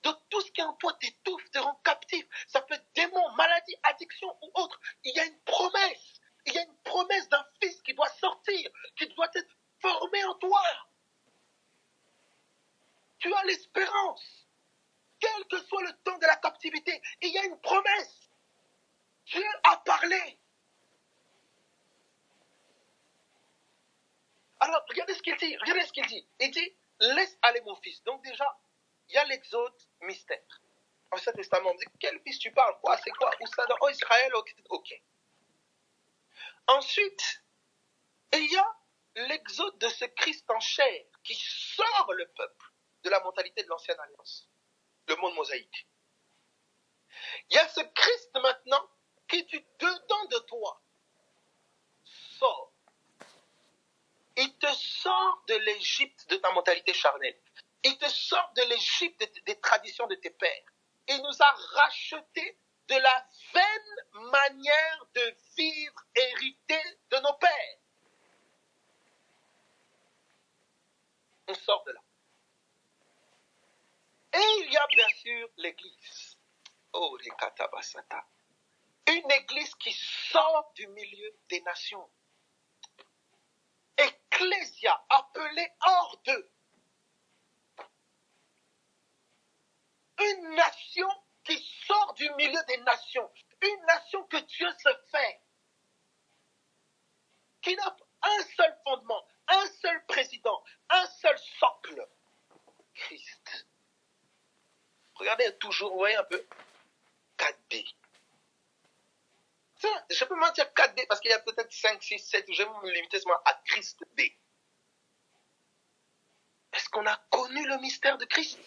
Donc tout ce qui est en toi t'étouffe, te rend captif. Ça peut être démon, maladie, addiction ou autre. Il y a une promesse. Il y a une promesse d'un fils qui doit sortir, qui doit être formé en toi. Tu as l'espérance. Quel que soit le temps de la captivité, il y a une promesse. Dieu a parlé. Alors, regardez ce qu'il dit. Il dit, laisse aller mon fils. Donc déjà, il y a l'exode mystère. Ancien Testament, on dit, quel fils tu parles? Quoi? C'est quoi? Où ça? Oh, Israël, ok. Ensuite, il y a l'exode de ce Christ en chair qui sort le peuple de la mentalité de l'ancienne alliance, le monde mosaïque. Il y a ce Christ maintenant qui, dedans de toi, sort. Il te sort de l'Égypte de ta mentalité charnelle. Il te sort de l'Égypte des traditions de tes pères. Il nous a rachetés de la vaine manière de vivre héritée de nos pères. On sort de là. Et il y a bien sûr l'Église. Oh, les katabasata. Une Église qui sort du milieu des nations. Ecclésia, appelée hors d'eux. Une nation qui sort du milieu des nations. Une nation que Dieu se fait. Qui n'a un seul fondement, un seul président, un seul socle. Christ. Regardez toujours, vous voyez un peu, 4D. Tiens, je peux même dire 4D parce qu'il y a peut-être 5, 6, 7, je vais me limiter seulement à Christ D. Est-ce qu'on a connu le mystère de Christ?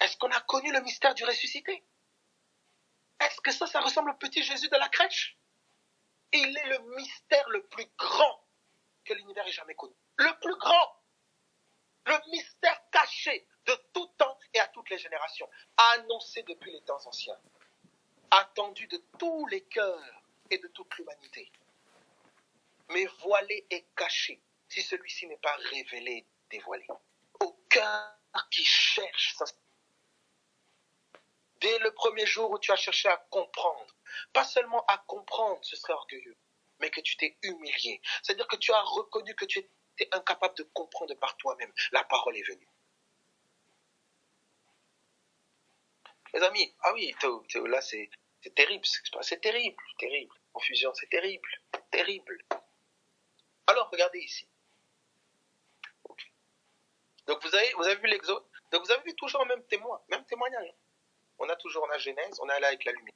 Est-ce qu'on a connu le mystère du ressuscité? Est-ce que ça ressemble au petit Jésus de la crèche? Il est le mystère le plus grand que l'univers ait jamais connu. Le plus grand. Le mystère caché de tout temps et à toutes les générations. Annoncé depuis les temps anciens. Attendu de tous les cœurs et de toute l'humanité. Mais voilé et caché si celui-ci n'est pas révélé, dévoilé. Au cœur qui cherche ça. Dès le premier jour où tu as cherché à comprendre, pas seulement à comprendre, ce serait orgueilleux, mais que tu t'es humilié. C'est-à-dire que tu as reconnu que tu étais incapable de comprendre par toi-même. La parole est venue. Mes amis, ah oui, là c'est terrible, c'est terrible. Confusion, c'est terrible. Alors regardez ici. Okay. Donc vous avez vu l'Exode. Donc vous avez vu toujours le même témoignage. On a Genèse, on est allé avec la lumière.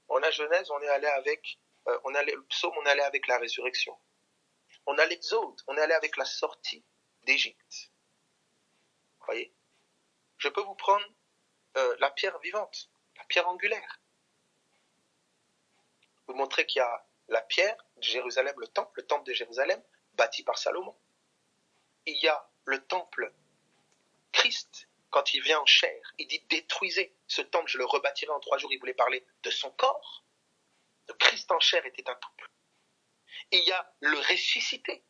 On a Genèse, on est allé avec, le psaume, on est allé avec la résurrection. On a l'Exode, on est allé avec la sortie d'Égypte. Vous voyez? Je peux vous prendre la pierre vivante, la pierre angulaire. Vous montrer qu'il y a la pierre de Jérusalem, le temple de Jérusalem, bâti par Salomon. Il y a le temple Christ, quand il vient en chair, il dit détruisez ce temple, je le rebâtirai en 3 jours. Il voulait parler de son corps. Le Christ en chair était un temple. Il y a le ressuscité.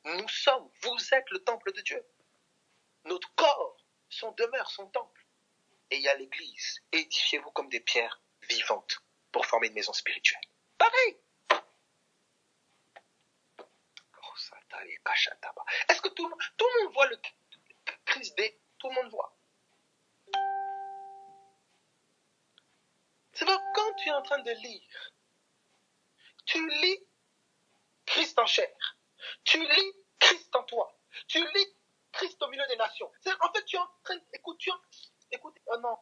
Vous êtes le temple de Dieu. Notre corps, son demeure, son temple. Et il y a l'Église. Édifiez-vous comme des pierres vivantes pour former une maison spirituelle. Pareil. Est-ce que tout le monde voit le Christ D? Tout le monde voit. C'est vrai, quand tu es en train de lire, tu lis Christ en chair, tu lis Christ en toi, tu lis Christ au milieu des nations. En fait, tu es en train écoute, oh non.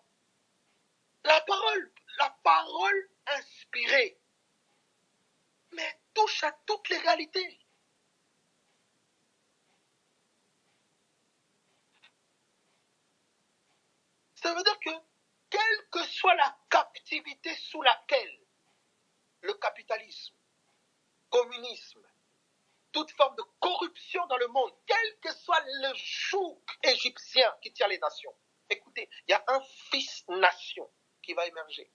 La parole inspirée, mais touche à toutes les réalités. Ça veut dire que, quelle que soit la captivité sous laquelle le capitalisme, communisme, toute forme de corruption dans le monde, quel que soit le joug égyptien qui tient les nations, écoutez, il y a un fils-nation qui va émerger.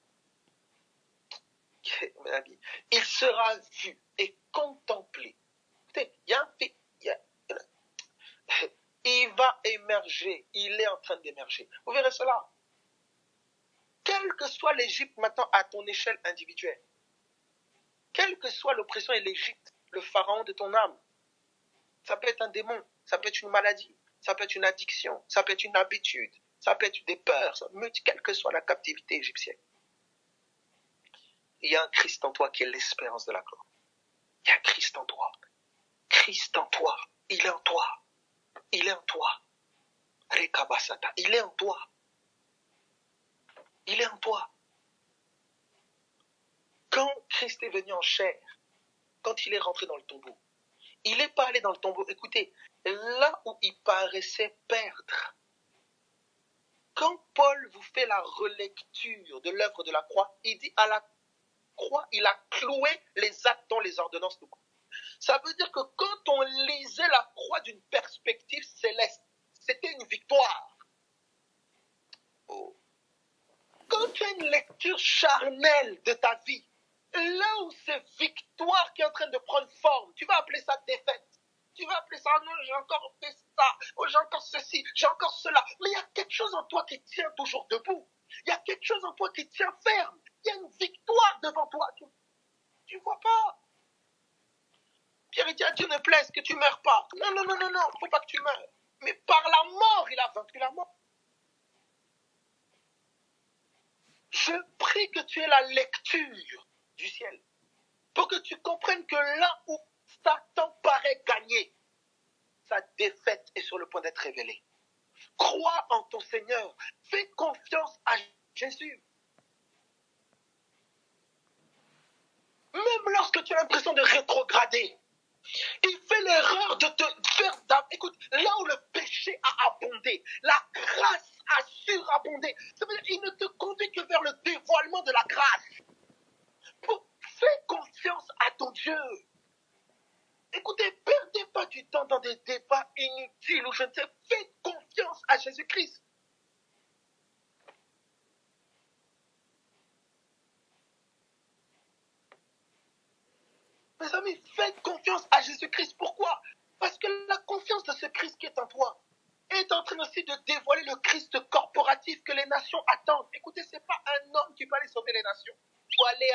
Il sera vu et contemplé. Écoutez, il va émerger, il est en train d'émerger. Vous verrez cela. Quelle que soit l'Égypte maintenant à ton échelle individuelle, quelle que soit l'oppression et l'Égypte, le pharaon de ton âme, ça peut être un démon, ça peut être une maladie, ça peut être une addiction, ça peut être une habitude, ça peut être des peurs, quelle que soit la captivité égyptienne. Il y a un Christ en toi qui est l'espérance de la gloire. Il y a un Christ en toi. Christ en toi. Il est en toi. Il est en toi. Rekabasata. Il est en toi. Il est en toi. Quand Christ est venu en chair, quand il est rentré dans le tombeau, il n'est pas allé dans le tombeau. Écoutez, là où il paraissait perdre, quand Paul vous fait la relecture de l'œuvre de la croix, il dit à la croix, il a cloué les actes dont les ordonnances nous. Ça veut dire que quand on lisait la croix d'une perspective céleste, c'était une victoire. Oh. Quand tu as une lecture charnelle de ta vie, là où c'est victoire qui est en train de prendre forme, tu vas appeler ça défaite. Tu vas appeler ça, non, j'ai encore fait ça, oh, j'ai encore ceci, j'ai encore cela. Mais il y a quelque chose en toi qui tient toujours debout. Il y a quelque chose en toi qui tient ferme. Il y a une victoire devant toi. Tu ne vois pas. Pierre dit à Dieu ne plaise que tu ne meurs pas. Non, il ne faut pas que tu meurs. Mais par la mort, il a vaincu la mort. Je prie que tu aies la lecture du ciel pour que tu comprennes que là où Satan paraît gagner, sa défaite est sur le point d'être révélée. Crois en ton Seigneur. Fais confiance à Jésus. Même lorsque tu as l'impression de rétrograder, il fait l'erreur de te faire... Écoute, là où le péché a abondé, la grâce a surabondé. Ça veut dire qu'il ne te conduit que vers le dévoilement de la grâce. Fais confiance à ton Dieu. Écoutez, perdez pas du temps dans des débats inutiles ou je ne sais, faites confiance à Jésus-Christ. Mes amis, faites confiance à Jésus-Christ. Pourquoi? Parce que la confiance de ce Christ qui est en toi est en train aussi de dévoiler le Christ corporatif que les nations attendent. Écoutez, ce n'est pas un homme qui peut aller sauver les nations. Il faut aller.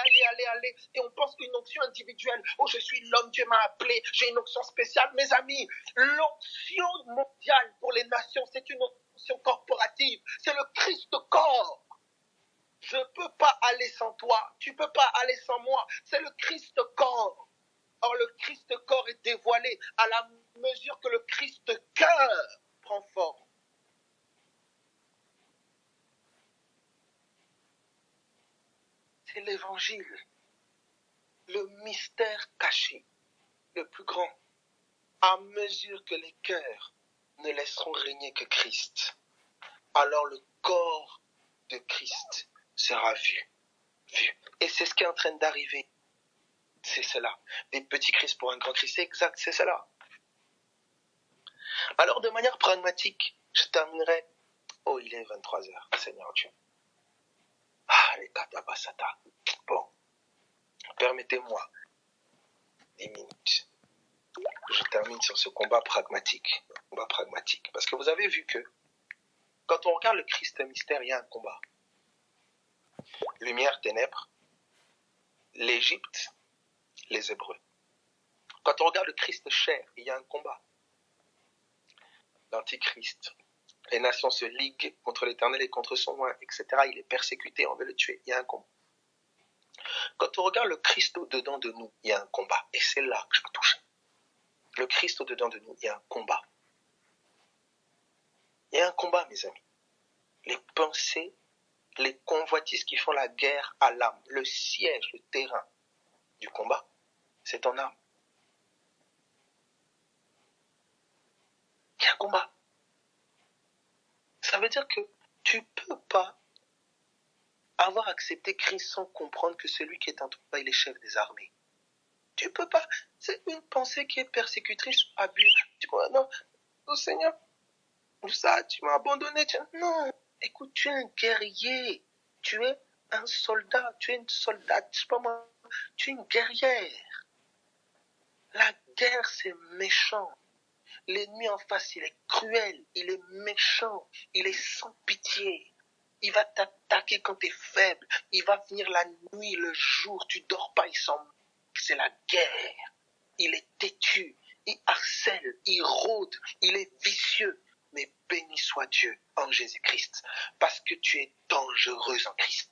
Et on pense qu'une onction individuelle. Oh, je suis l'homme, Dieu m'a appelé, j'ai une onction spéciale. Mes amis, l'onction mondiale pour les nations, c'est une onction corporative. C'est le Christ corps. Je ne peux pas aller sans toi. Tu ne peux pas aller sans moi. C'est le Christ corps. Or, le Christ corps est dévoilé à la mesure que le Christ cœur prend forme. C'est l'évangile, le mystère caché, le plus grand, à mesure que les cœurs ne laisseront régner que Christ. Alors le corps de Christ sera vu. Et c'est ce qui est en train d'arriver. C'est cela. Des petits Christ pour un grand Christ. C'est exact, c'est cela. Alors de manière pragmatique, je terminerai. Oh, il est 23h, Seigneur Dieu. Ah, les katabasata. Bon, permettez-moi 10 minutes. Je termine sur ce combat pragmatique. Parce que vous avez vu que quand on regarde le Christ mystère, il y a un combat. Lumière, ténèbres, l'Égypte, les Hébreux. Quand on regarde le Christ chair, il y a un combat. L'Antichrist. Les nations se liguent contre l'Éternel et contre son oint, etc. Il est persécuté, on veut le tuer. Il y a un combat. Quand on regarde le Christ au-dedans de nous, il y a un combat. Et c'est là que je veux toucher. Le Christ au-dedans de nous, il y a un combat. Il y a un combat, mes amis. Les pensées, les convoitises qui font la guerre à l'âme, le siège, le terrain du combat, c'est ton âme. Il y a un combat. Ça veut dire que tu ne peux pas avoir accepté Christ sans comprendre que celui qui est en toi, il est chef des armées. Tu ne peux pas. C'est une pensée qui est persécutrice, abus. Tu vois, non, oh Seigneur, ça, tu m'as abandonné. Non, écoute, tu es un guerrier. Tu es un soldat. Tu es une soldate. Je sais pas moi. Tu es une guerrière. La guerre, c'est méchant. L'ennemi en face, il est cruel. Il est méchant. Il est sans pitié. Il va t'attaquer quand tu es faible. Il va venir la nuit, le jour. Tu dors pas, il s'en... C'est la guerre. Il est têtu. Il harcèle. Il rôde. Il est vicieux. Mais béni soit Dieu en Jésus-Christ. Parce que tu es dangereux en Christ.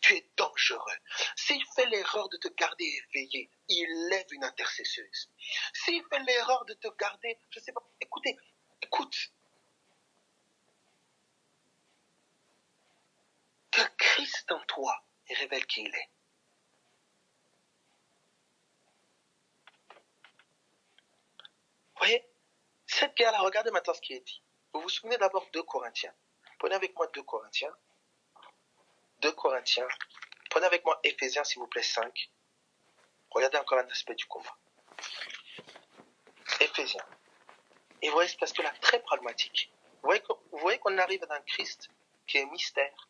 Tu es dangereux. S'il fait l'erreur de te garder éveillé, il lève une intercesseuse. S'il fait l'erreur de te garder, je ne sais pas, écoute. Que Christ en toi révèle qui il est. Vous voyez, cette guerre-là, regardez maintenant ce qui est dit. Vous vous souvenez d'abord de 2 Corinthiens. Prenez avec moi 2 Corinthiens. 2 Corinthiens. Prenez avec moi Éphésiens, s'il vous plaît, 5. Regardez encore un aspect du combat. Éphésiens. Et vous voyez, c'est parce que là, très pragmatique. Vous voyez qu'on arrive à un Christ qui est mystère,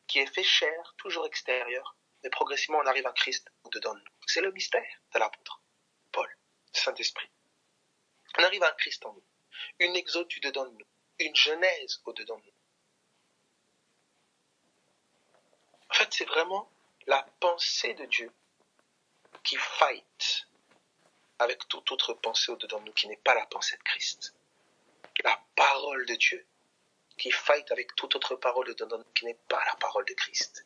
qui est fait chair, toujours extérieur, mais progressivement on arrive à un Christ au-dedans de nous. C'est le mystère de l'apôtre Paul, Saint-Esprit. On arrive à un Christ en nous, une exode du dedans de nous, une genèse au-dedans de nous. En fait, c'est vraiment la pensée de Dieu qui fight avec toute autre pensée au-dedans de nous qui n'est pas la pensée de Christ. La parole de Dieu qui fight avec toute autre parole au-dedans de nous qui n'est pas la parole de Christ.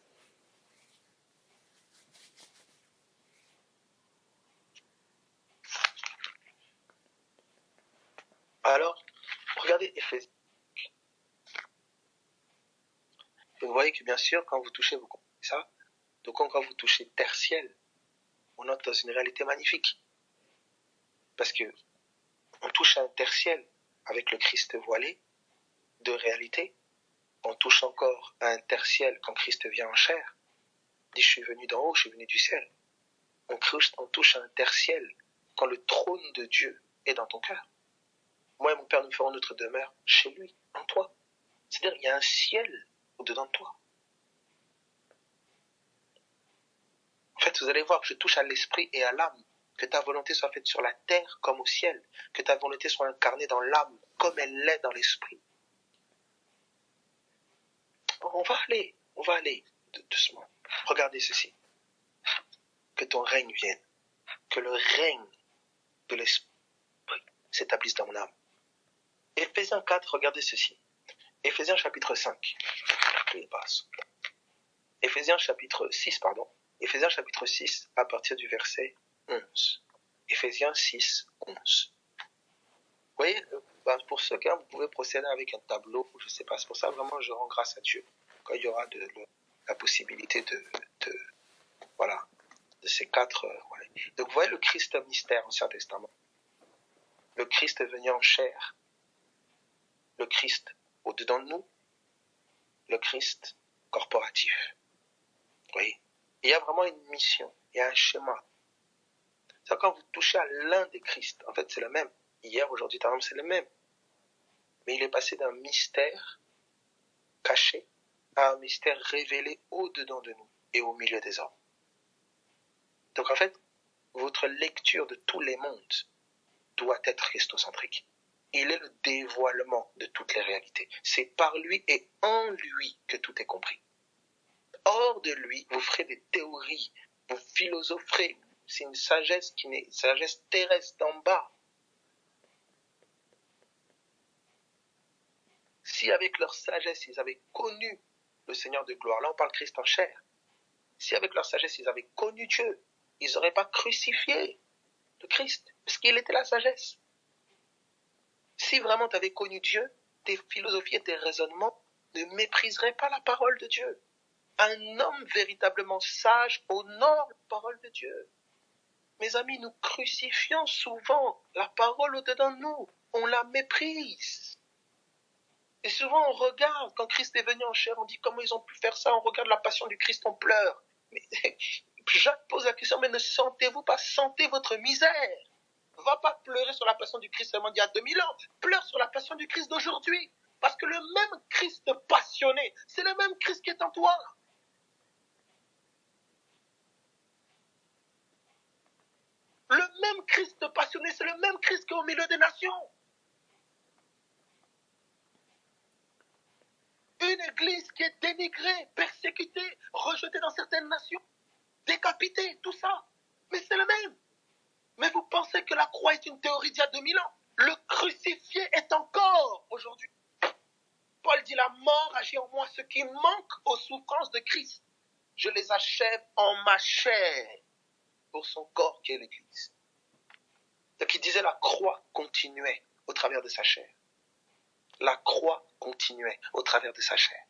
Alors, regardez Éphésiens. Vous voyez que bien sûr, quand vous touchez, vous comprenez ça. Donc quand vous touchez tertiel, on entre dans une réalité magnifique. Parce que on touche à un tertiel avec le Christ voilé de réalité. On touche encore à un tertiel quand Christ vient en chair. Il dit, je suis venu d'en haut, je suis venu du ciel. On touche à un tertiel quand le trône de Dieu est dans ton cœur. Moi et mon Père, nous ferons notre demeure chez lui, en toi. C'est-à-dire, il y a un ciel au-dedans de toi. En fait, vous allez voir que je touche à l'esprit et à l'âme. Que ta volonté soit faite sur la terre comme au ciel. Que ta volonté soit incarnée dans l'âme comme elle l'est dans l'esprit. On va aller doucement. Regardez ceci. Que ton règne vienne. Que le règne de l'esprit s'établisse dans mon âme. Éphésiens 4, regardez ceci. Éphésiens chapitre 5. Éphésiens chapitre 6, pardon. Éphésiens chapitre 6, à partir du verset 11. Éphésiens 6, 11. Vous voyez, pour ce cas, vous pouvez procéder avec un tableau, je ne sais pas, c'est pour ça vraiment je rends grâce à Dieu quand il y aura la possibilité de ces 4. Ouais. Donc vous voyez le Christ mystère Ancien Testament. Le Christ venu en chair. Le Christ au-dedans de nous. Le Christ corporatif. Vous voyez, il y a vraiment une mission, il y a un schéma. C'est quand vous touchez à l'un des Christ, en fait c'est le même. Hier, aujourd'hui, c'est le même. Mais il est passé d'un mystère caché à un mystère révélé au-dedans de nous et au milieu des hommes. Donc en fait, votre lecture de tous les mondes doit être christocentrique. Il est le dévoilement de toutes les réalités. C'est par lui et en lui que tout est compris. Hors de lui, vous ferez des théories, vous philosopherez. C'est une sagesse qui n'est sagesse terrestre d'en bas. Si avec leur sagesse, ils avaient connu le Seigneur de gloire, là on parle Christ en chair, Si avec leur sagesse, ils avaient connu Dieu, ils n'auraient pas crucifié le Christ, parce qu'il était la sagesse. Si vraiment tu avais connu Dieu, tes philosophies et tes raisonnements ne mépriseraient pas la parole de Dieu. Un homme véritablement sage honore la parole de Dieu. Mes amis, nous crucifions souvent la parole au-dedans de nous. On la méprise. Et souvent, on regarde, quand Christ est venu en chair, on dit comment ils ont pu faire ça. On regarde la passion du Christ, on pleure. Mais Jacques pose la question, mais ne sentez-vous pas, sentez votre misère. Va pas pleurer sur la passion du Christ seulement d'il y a 2000 ans. Pleure sur la passion du Christ d'aujourd'hui. Parce que le même Christ passionné, c'est le même Christ qui est en toi. Le même Christ passionné, c'est le même Christ qui est au milieu des nations. Une église qui est dénigrée, persécutée, rejetée dans certaines nations, décapitée, tout ça. Mais c'est le même. Mais vous pensez que la croix est une théorie d'il y a 2000 ans? Le crucifié est encore aujourd'hui. Paul dit, la mort agit en moi, ce qui manque aux souffrances de Christ. Je les achève en ma chair pour son corps qui est l'Église. Donc il disait la croix continuait au travers de sa chair. La croix continuait au travers de sa chair.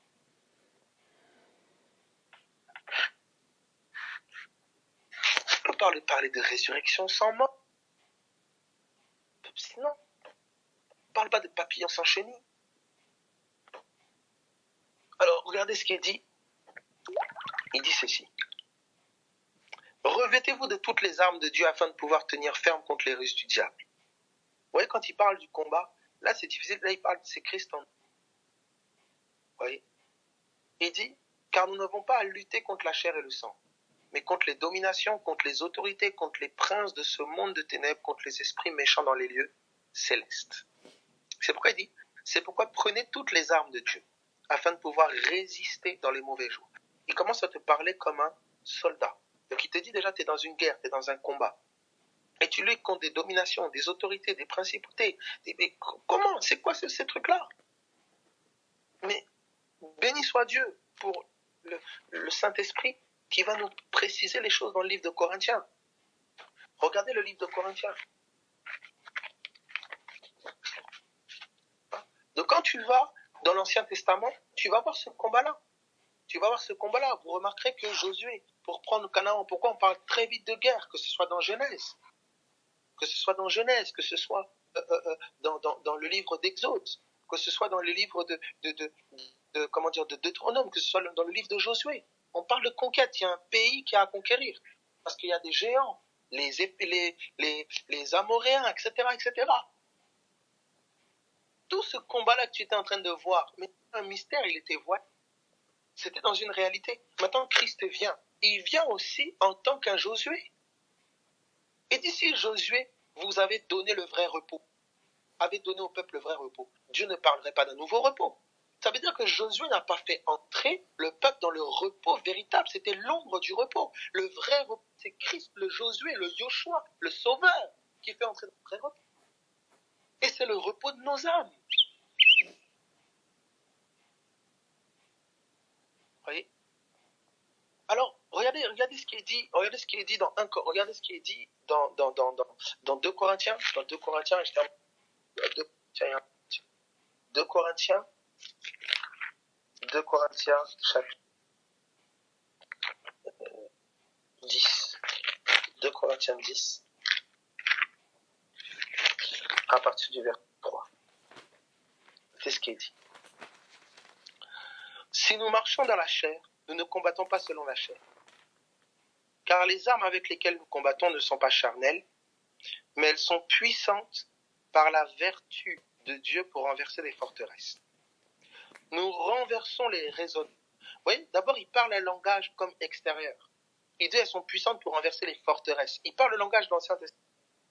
On peut parler de résurrection sans mort. Sinon, on ne parle pas de papillons sans chenilles. Alors, regardez ce qu'il dit. Il dit ceci. Revêtez-vous de toutes les armes de Dieu afin de pouvoir tenir ferme contre les ruses du diable. Vous voyez, quand il parle du combat, là c'est difficile, là il parle de c'est Christ en nous. Vous voyez? Il dit, car nous n'avons pas à lutter contre la chair et le sang, mais contre les dominations, contre les autorités, contre les princes de ce monde de ténèbres, contre les esprits méchants dans les lieux célestes. C'est pourquoi il dit, c'est pourquoi prenez toutes les armes de Dieu, afin de pouvoir résister dans les mauvais jours. Il commence à te parler comme un soldat. Donc il te dit déjà, tu es dans une guerre, tu es dans un combat. Et tu luttes contre des dominations, des autorités, des principautés. Mais comment? C'est quoi ces trucs-là? Mais béni soit Dieu pour le Saint-Esprit qui va nous préciser les choses dans le livre de Corinthiens. Regardez le livre de Corinthiens. Donc quand tu vas dans l'Ancien Testament, tu vas voir ce combat-là. Tu vas voir ce combat-là. Vous remarquerez que Josué, pour prendre Canaan, pourquoi on parle très vite de guerre, que ce soit dans Genèse, que ce soit dans le livre d'Exode, que ce soit dans le livre de Deutéronome, que ce soit dans le livre de Josué. On parle de conquête, il y a un pays qui a à conquérir, parce qu'il y a des géants, les Amoréens, etc., etc. Tout ce combat-là que tu étais en train de voir, mais un mystère, il était voilé. C'était dans une réalité. Maintenant, Christ vient. Il vient aussi en tant qu'un Josué. Et d'ici Josué, vous avez donné le vrai repos. Avez donné au peuple le vrai repos. Dieu ne parlerait pas d'un nouveau repos. Ça veut dire que Josué n'a pas fait entrer le peuple dans le repos véritable. C'était l'ombre du repos. Le vrai repos, c'est Christ, le Josué, le Yoshua, le Sauveur, qui fait entrer dans le vrai repos. Et c'est le repos de nos âmes. Voyez? Alors, regardez ce qui est dit, regardez ce qui est dit dans 2 Corinthiens, dans 2 Corinthiens, 2 Corinthiens, chapitre 10, 2 Corinthiens 10, à partir du verset 3. C'est ce qui est dit. Si nous marchons dans la chair, nous ne combattons pas selon la chair. Car les armes avec lesquelles nous combattons ne sont pas charnelles, mais elles sont puissantes par la vertu de Dieu pour renverser les forteresses. Nous renversons les raisonnements. Vous voyez, d'abord, il parle un langage comme extérieur. Il dit elles sont puissantes pour renverser les forteresses. Il parle le langage de l'Ancien Testament.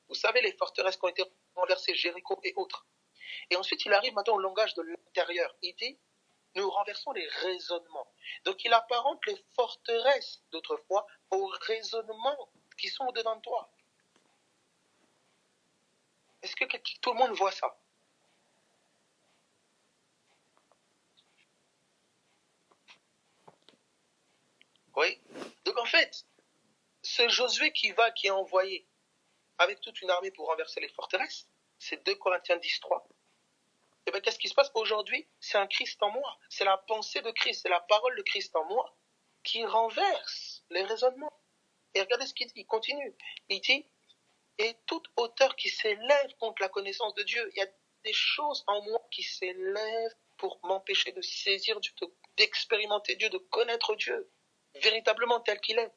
Vous savez, les forteresses qui ont été renversées, Jéricho et autres. Et ensuite, il arrive maintenant au langage de l'intérieur. Il dit nous renversons les raisonnements. Donc il apparente les forteresses d'autrefois aux raisonnements qui sont au-dedans de toi. Est-ce que tout le monde voit ça? Oui. Donc ce Josué qui est envoyé avec toute une armée pour renverser les forteresses, c'est 2 Corinthiens 10:3. Et bien, qu'est-ce qui se passe aujourd'hui? C'est un Christ en moi. C'est la pensée de Christ, c'est la parole de Christ en moi qui renverse les raisonnements. Et regardez ce qu'il dit, il continue. Il dit, et toute hauteur qui s'élève contre la connaissance de Dieu, il y a des choses en moi qui s'élèvent pour m'empêcher de saisir Dieu, d'expérimenter Dieu, de connaître Dieu, véritablement tel qu'il est.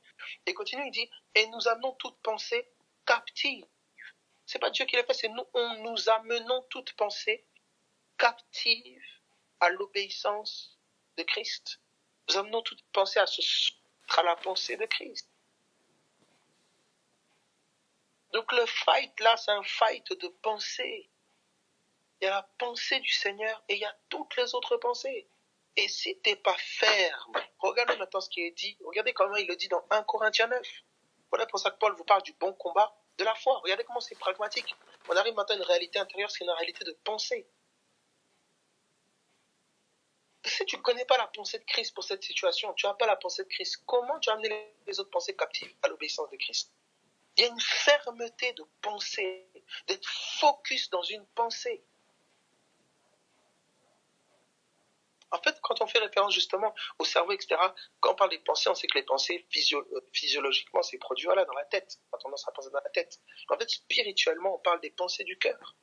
Et il continue, il dit, et nous amenons toute pensée captive. C'est pas Dieu qui l'a fait, c'est nous, nous amenons toute pensée captive à l'obéissance de Christ. Nous amenons toute pensée à la pensée de Christ. Donc le fight là, c'est un fight de pensée. Il y a la pensée du Seigneur et il y a toutes les autres pensées. Et si tu n'es pas ferme, regardez maintenant ce qui est dit, regardez comment il le dit dans 1 Corinthiens 9. Voilà pour ça que Paul vous parle du bon combat de la foi. Regardez comment c'est pragmatique. On arrive maintenant à une réalité intérieure, c'est une réalité de pensée. Si tu ne connais pas la pensée de Christ pour cette situation, tu n'as pas la pensée de Christ, comment tu as amené les autres pensées captives à l'obéissance de Christ? Il y a une fermeté de pensée, d'être focus dans une pensée. En fait, quand on fait référence justement au cerveau, etc., quand on parle des pensées, on sait que les pensées, physiologiquement, c'est produit dans la tête. On a tendance à penser dans la tête. En fait, spirituellement, on parle des pensées du cœur.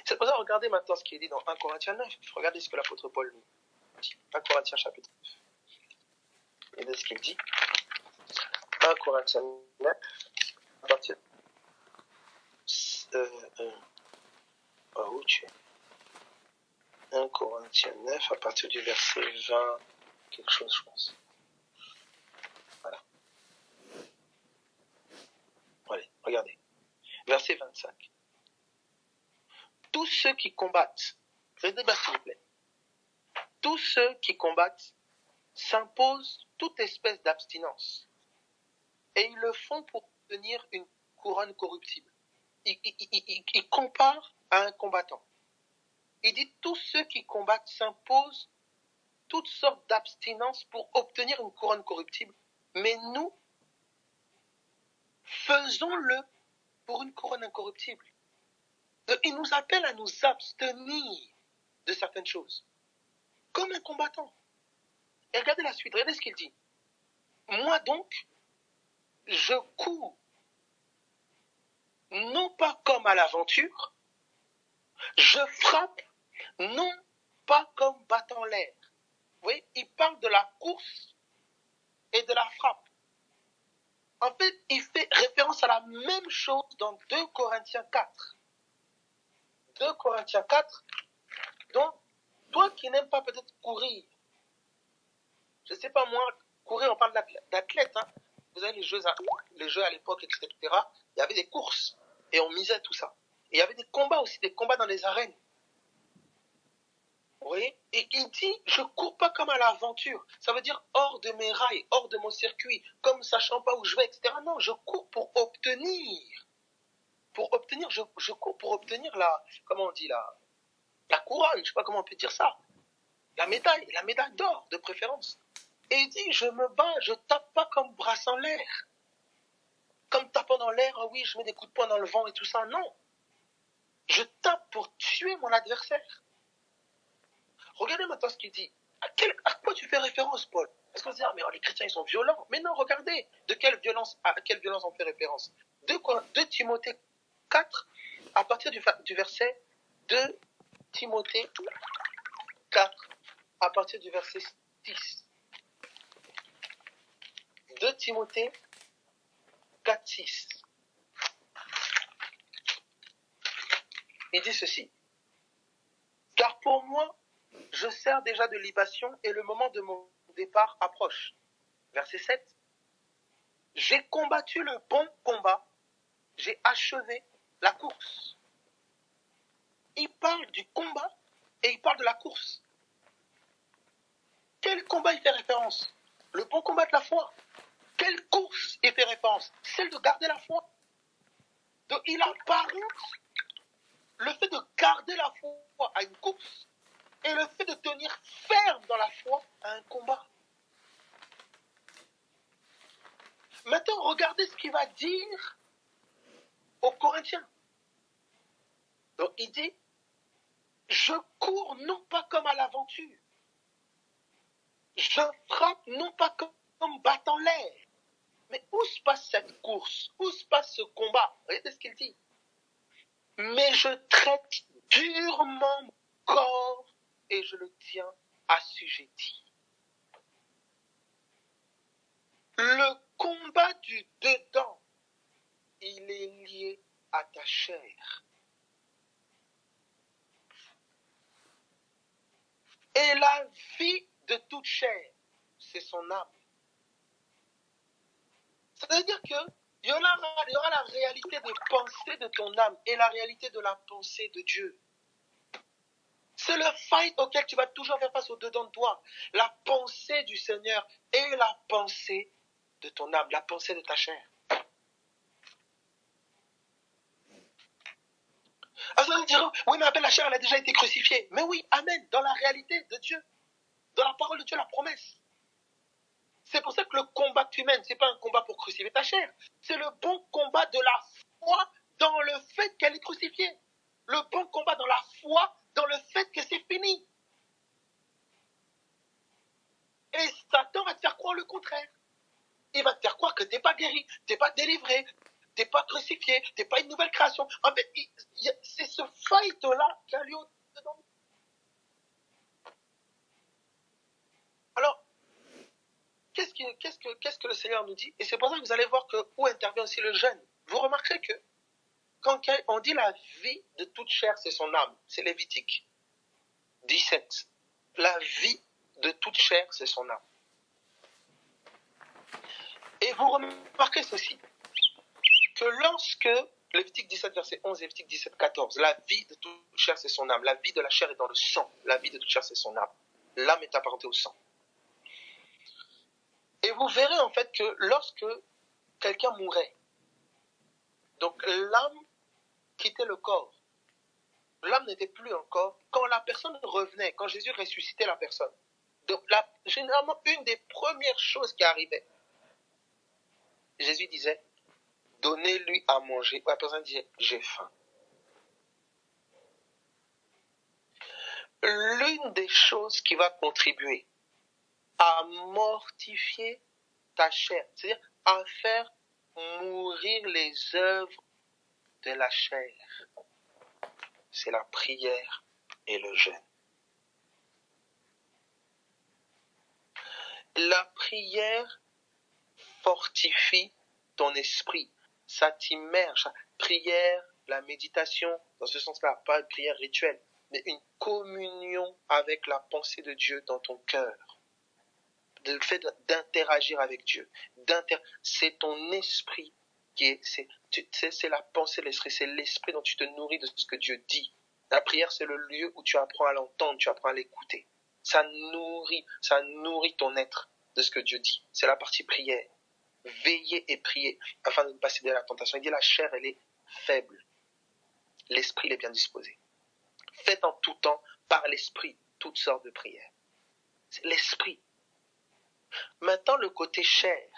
C'est pour ça, regardez maintenant ce qui est dit dans 1 Corinthiens 9. Regardez ce que l'apôtre Paul dit. 1 Corinthiens chapitre 9. Regardez ce qu'il dit. 1 Corinthiens 9, à partir où tu es 1 Corinthiens 9, à partir du verset 20, quelque chose, je pense. Voilà. Allez, regardez. Verset 25. Tous ceux qui combattent, regardez bien s'il vous plaît, tous ceux qui combattent s'imposent toute espèce d'abstinence. Et ils le font pour obtenir une couronne corruptible. Il compare à un combattant. Il dit tous ceux qui combattent s'imposent toutes sortes d'abstinence pour obtenir une couronne corruptible. Mais nous, faisons-le pour une couronne incorruptible. Il nous appelle à nous abstenir de certaines choses, comme un combattant. Et regardez la suite, regardez ce qu'il dit. Moi donc, je cours, non pas comme à l'aventure, je frappe, non pas comme battant l'air. Vous voyez, il parle de la course et de la frappe. En fait, il fait référence à la même chose dans 2 Corinthiens 4. 2 Corinthiens 4, donc, toi qui n'aimes pas peut-être courir, je ne sais pas moi, courir, on parle d'athlète, hein. Vous avez les jeux à l'époque, etc. Il y avait des courses, et on misait tout ça. Et il y avait des combats aussi, des combats dans les arènes. Vous voyez? Et il dit, je ne cours pas comme à l'aventure. Ça veut dire hors de mes rails, hors de mon circuit, comme sachant pas où je vais, etc. Non, je cours pour obtenir. Je cours pour obtenir comment on dit, la couronne, je ne sais pas comment on peut dire ça. La médaille d'or, de préférence. Et il dit, je me bats, je tape pas comme brassant l'air. Comme tapant dans l'air, oui, je mets des coups de poing dans le vent et tout ça. Non. Je tape pour tuer mon adversaire. Regardez maintenant ce qu'il dit. À quoi tu fais référence, Paul? Est-ce qu'on se dit, mais les chrétiens, ils sont violents? Mais non, regardez, à quelle violence on fait référence? 2 Timothée 4, à partir du verset 2 Timothée 4, à partir du verset 6. 2 Timothée 4, 6. Il dit ceci. Car pour moi, je sers déjà de libation et le moment de mon départ approche. Verset 7. J'ai combattu le bon combat, j'ai achevé la course. Il parle du combat et il parle de la course. Quel combat il fait référence? Le bon combat de la foi. Quelle course il fait référence? Celle de garder la foi. Donc il apparente le fait de garder la foi à une course et le fait de tenir ferme dans la foi à un combat. Maintenant, regardez ce qu'il va dire aux Corinthiens. Donc, il dit, je cours non pas comme à l'aventure. Je frappe non pas comme battant l'air. Mais où se passe cette course? Où se passe ce combat? Regardez ce qu'il dit. Mais je traite durement mon corps et je le tiens assujetti. Le combat du dedans, il est lié à ta chair. Et la vie de toute chair, c'est son âme. Ça veut dire que il y aura la réalité des pensées de ton âme et la réalité de la pensée de Dieu. C'est le fight auquel tu vas toujours faire face au dedans de toi. La pensée du Seigneur et la pensée de ton âme, la pensée de ta chair. Alors, vous direz, oui, mais la chair, elle a déjà été crucifiée. Mais oui, amen, dans la réalité de Dieu, dans la parole de Dieu, la promesse. C'est pour ça que le combat que tu mènes, ce n'est pas un combat pour crucifier ta chair. C'est le bon combat de la foi dans le fait qu'elle est crucifiée. Le bon combat dans la foi dans le fait que c'est fini. Et Satan va te faire croire le contraire. Il va te faire croire que tu n'es pas guéri, tu n'es pas délivré, tu n'es pas crucifié, tu n'es pas une nouvelle création. En fait, c'est ce fight-là qui a lieu dedans. Alors, qu'est-ce que le Seigneur nous dit? Et c'est pour ça que vous allez voir que où intervient aussi le jeûne. Vous remarquerez que quand on dit la vie de toute chair, c'est son âme. C'est Lévitique 17. La vie de toute chair, c'est son âme. Et vous remarquez ceci, que lorsque, Lévitique 17, verset 11, Lévitique 17, 14, la vie de toute chair, c'est son âme. La vie de la chair est dans le sang. La vie de toute chair, c'est son âme. L'âme est apparentée au sang. Et vous verrez en fait que lorsque quelqu'un mourait, donc l'âme quittait le corps. L'âme n'était plus un corps. Quand la personne revenait, quand Jésus ressuscitait la personne, donc généralement, une des premières choses qui arrivait, Jésus disait, donnez-lui à manger. La personne disait, j'ai faim. L'une des choses qui va contribuer à mortifier ta chair, c'est-à-dire à faire mourir les œuvres de la chair, c'est la prière et le jeûne. La prière fortifie ton esprit, ça t'immerge. Prière, la méditation, dans ce sens-là, pas une prière rituelle, mais une communion avec la pensée de Dieu dans ton cœur. Le fait d'interagir avec Dieu, c'est ton esprit qui est, c'est la pensée de l'esprit, c'est l'esprit dont tu te nourris de ce que Dieu dit. La prière, c'est le lieu où tu apprends à l'entendre, tu apprends à l'écouter. Ça nourrit ton être de ce que Dieu dit. C'est la partie prière. Veillez et priez afin de ne pas céder à la tentation. Il dit la chair, elle est faible. L'esprit, il est bien disposé. Faites en tout temps, par l'esprit, toutes sortes de prières. C'est l'esprit. Maintenant, le côté chair.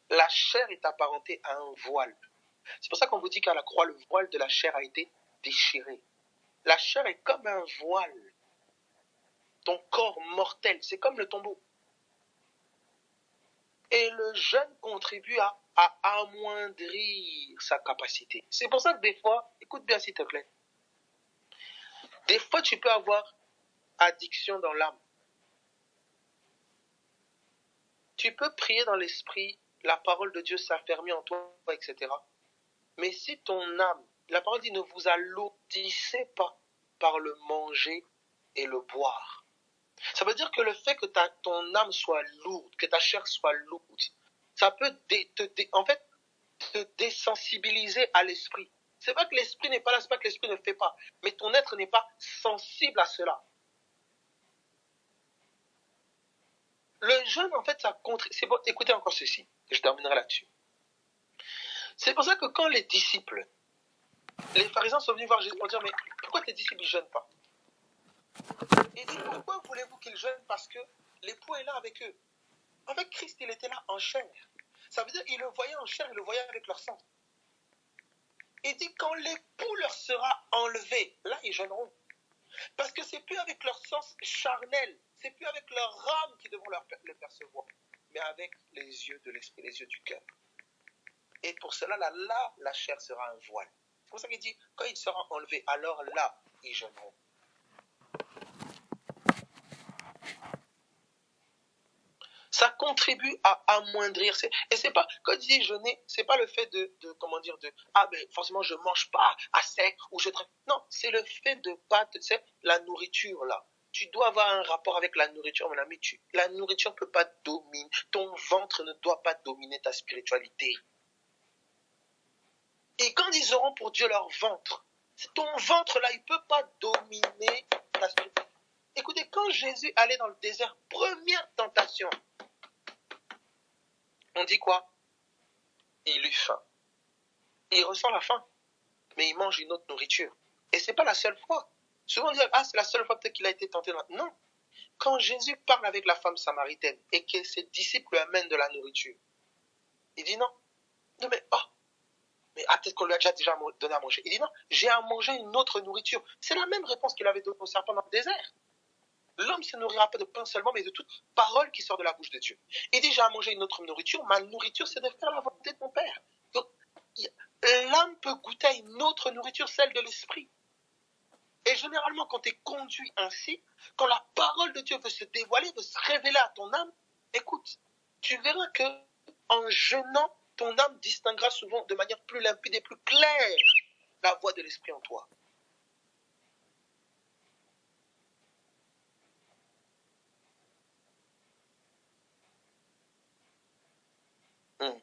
La chair est apparentée à un voile. C'est pour ça qu'on vous dit qu'à la croix, le voile de la chair a été déchiré. La chair est comme un voile. Ton corps mortel, c'est comme le tombeau. Et le jeûne contribue à amoindrir sa capacité. C'est pour ça que des fois, écoute bien s'il te plaît, des fois tu peux avoir addiction dans l'âme. Tu peux prier dans l'esprit, la parole de Dieu s'affermit en toi, etc. Mais si ton âme, la parole dit, ne vous alourdissez pas par le manger et le boire. Ça veut dire que le fait que ton âme soit lourde, que ta chair soit lourde, ça peut te désensibiliser à l'esprit. C'est pas que l'esprit n'est pas là, c'est pas que l'esprit ne fait pas, mais ton être n'est pas sensible à cela. Le jeûne, en fait, ça contribue. C'est bon, écoutez encore ceci, je terminerai là-dessus. C'est pour ça que quand les disciples, les pharisiens sont venus voir Jésus pour dire, mais pourquoi tes disciples ne jeûnent pas? Il dit, pourquoi voulez-vous qu'ils jeûnent? Parce que l'époux est là avec eux. En fait, Christ, il était là en chair. Ça veut dire qu'ils le voyaient en chair, ils le voyaient avec leur sang. Il dit quand l'époux leur sera enlevé, là ils jeûneront. Parce que c'est plus avec leur sens charnel, c'est plus avec leur âme qu'ils devront le percevoir, mais avec les yeux de l'esprit, les yeux du cœur. Et pour cela, là, la chair sera un voile. C'est pour ça qu'il dit, quand il sera enlevé, alors là, ils jeûneront. Ça contribue à amoindrir. Et c'est pas, quand il dit jeûner, c'est pas le fait ben forcément je mange pas à sec ou je traite. Non, c'est le fait de pas, tu sais, la nourriture là. Tu dois avoir un rapport avec la nourriture, mon ami. La nourriture ne peut pas dominer. Ton ventre ne doit pas dominer ta spiritualité. Et quand ils auront pour Dieu leur ventre, ton ventre là, il ne peut pas dominer ta spiritualité. Écoutez, quand Jésus allait dans le désert, première tentation, on dit quoi? Il eut faim. Il ressent la faim, mais il mange une autre nourriture. Et ce n'est pas la seule fois. Souvent on dit, c'est la seule fois peut-être qu'il a été tenté. Non. Quand Jésus parle avec la femme samaritaine et que ses disciples lui amènent de la nourriture, il dit non. Non mais, peut-être qu'on lui a déjà donné à manger. Il dit non, j'ai à manger une autre nourriture. C'est la même réponse qu'il avait donnée au serpent dans le désert. L'homme ne se nourrira pas de pain seulement, mais de toute parole qui sort de la bouche de Dieu. Il dit, j'ai à manger une autre nourriture. Ma nourriture, c'est de faire la volonté de mon Père. Donc, l'âme peut goûter à une autre nourriture, celle de l'esprit. Et généralement, quand tu es conduit ainsi, quand la parole de Dieu veut se dévoiler, veut se révéler à ton âme, écoute, tu verras que en jeûnant, ton âme distinguera souvent de manière plus limpide et plus claire la voix de l'esprit en toi. Non.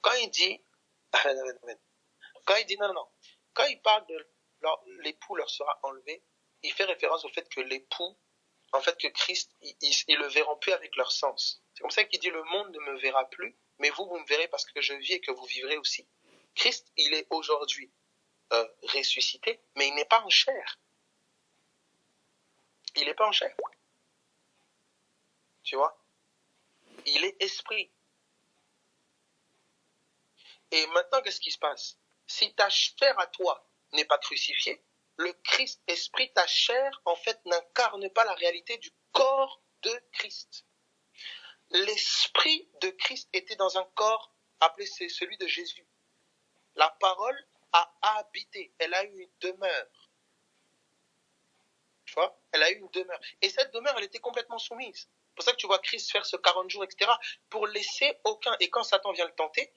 Quand il dit, quand il parle de l'époux leur sera enlevé, il fait référence au fait que l'époux, en fait que Christ, ils le verront plus avec leur sens. C'est comme ça qu'il dit, le monde ne me verra plus, mais vous me verrez parce que je vis et que vous vivrez aussi. Christ, il est aujourd'hui ressuscité, mais il n'est pas en chair. Il n'est pas en chair. Tu vois? Il est esprit. Et maintenant, qu'est-ce qui se passe? Si ta chair à toi n'est pas crucifiée, le Christ esprit, ta chair, en fait, n'incarne pas la réalité du corps de Christ. L'esprit de Christ était dans un corps appelé celui de Jésus. La parole a habité, elle a eu une demeure. Tu vois? Elle a eu une demeure. Et cette demeure, elle était complètement soumise. C'est pour ça que tu vois Christ faire ce 40 jours, etc., pour laisser aucun... Et quand Satan vient le tenter,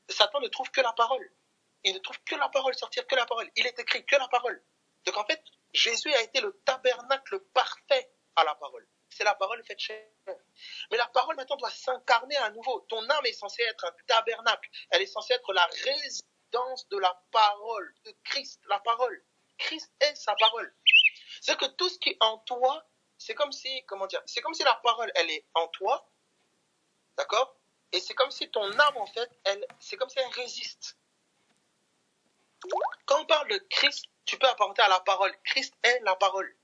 Satan ne trouve que la parole. Il ne trouve que la parole, sortir que la parole. Il est écrit que la parole. Donc en fait, Jésus a été le tabernacle parfait à la parole. C'est la parole faite chair. Mais la parole maintenant doit s'incarner à nouveau. Ton âme est censée être un tabernacle. Elle est censée être la résidence de la parole, de Christ, la parole. Christ est sa parole. C'est que tout ce qui est en toi, c'est comme si, c'est comme si la parole, elle est en toi, d'accord? Et c'est comme si ton âme, en fait, c'est comme si elle résiste. Quand on parle de Christ, tu peux apporter à la parole. Christ est la parole.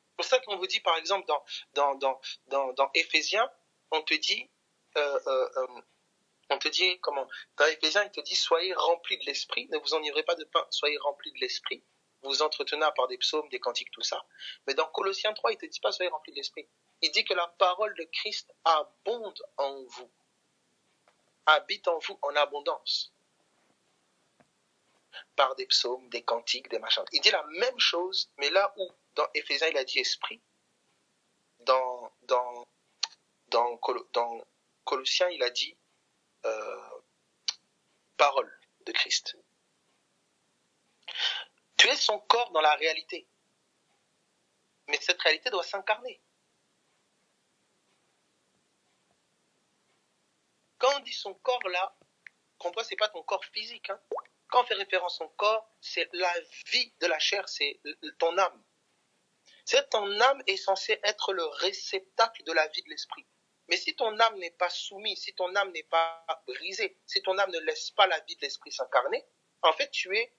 C'est pour ça qu'on vous dit, par exemple, dans Éphésiens, on te dit, dans Éphésiens, il te dit, soyez remplis de l'esprit, ne vous enivrez pas de pain, soyez remplis de l'esprit, vous entretenez par des psaumes, des cantiques, tout ça. Mais dans Colossiens 3, il ne te dit pas, soyez remplis de l'esprit. Il dit que la parole de Christ abonde en vous, habite en vous en abondance. Par des psaumes, des cantiques, des machins. Il dit la même chose, mais là où dans Éphésiens il a dit esprit, dans Colossiens il a dit parole de Christ. Tu es son corps dans la réalité, mais cette réalité doit s'incarner. Quand on dit son corps là, comprends, c'est pas ton corps physique, hein. Quand on fait référence à son corps, c'est la vie de la chair, c'est ton âme. C'est ton âme est censée être le réceptacle de la vie de l'esprit. Mais si ton âme n'est pas soumise, si ton âme n'est pas brisée, si ton âme ne laisse pas la vie de l'Esprit s'incarner, en fait, tu es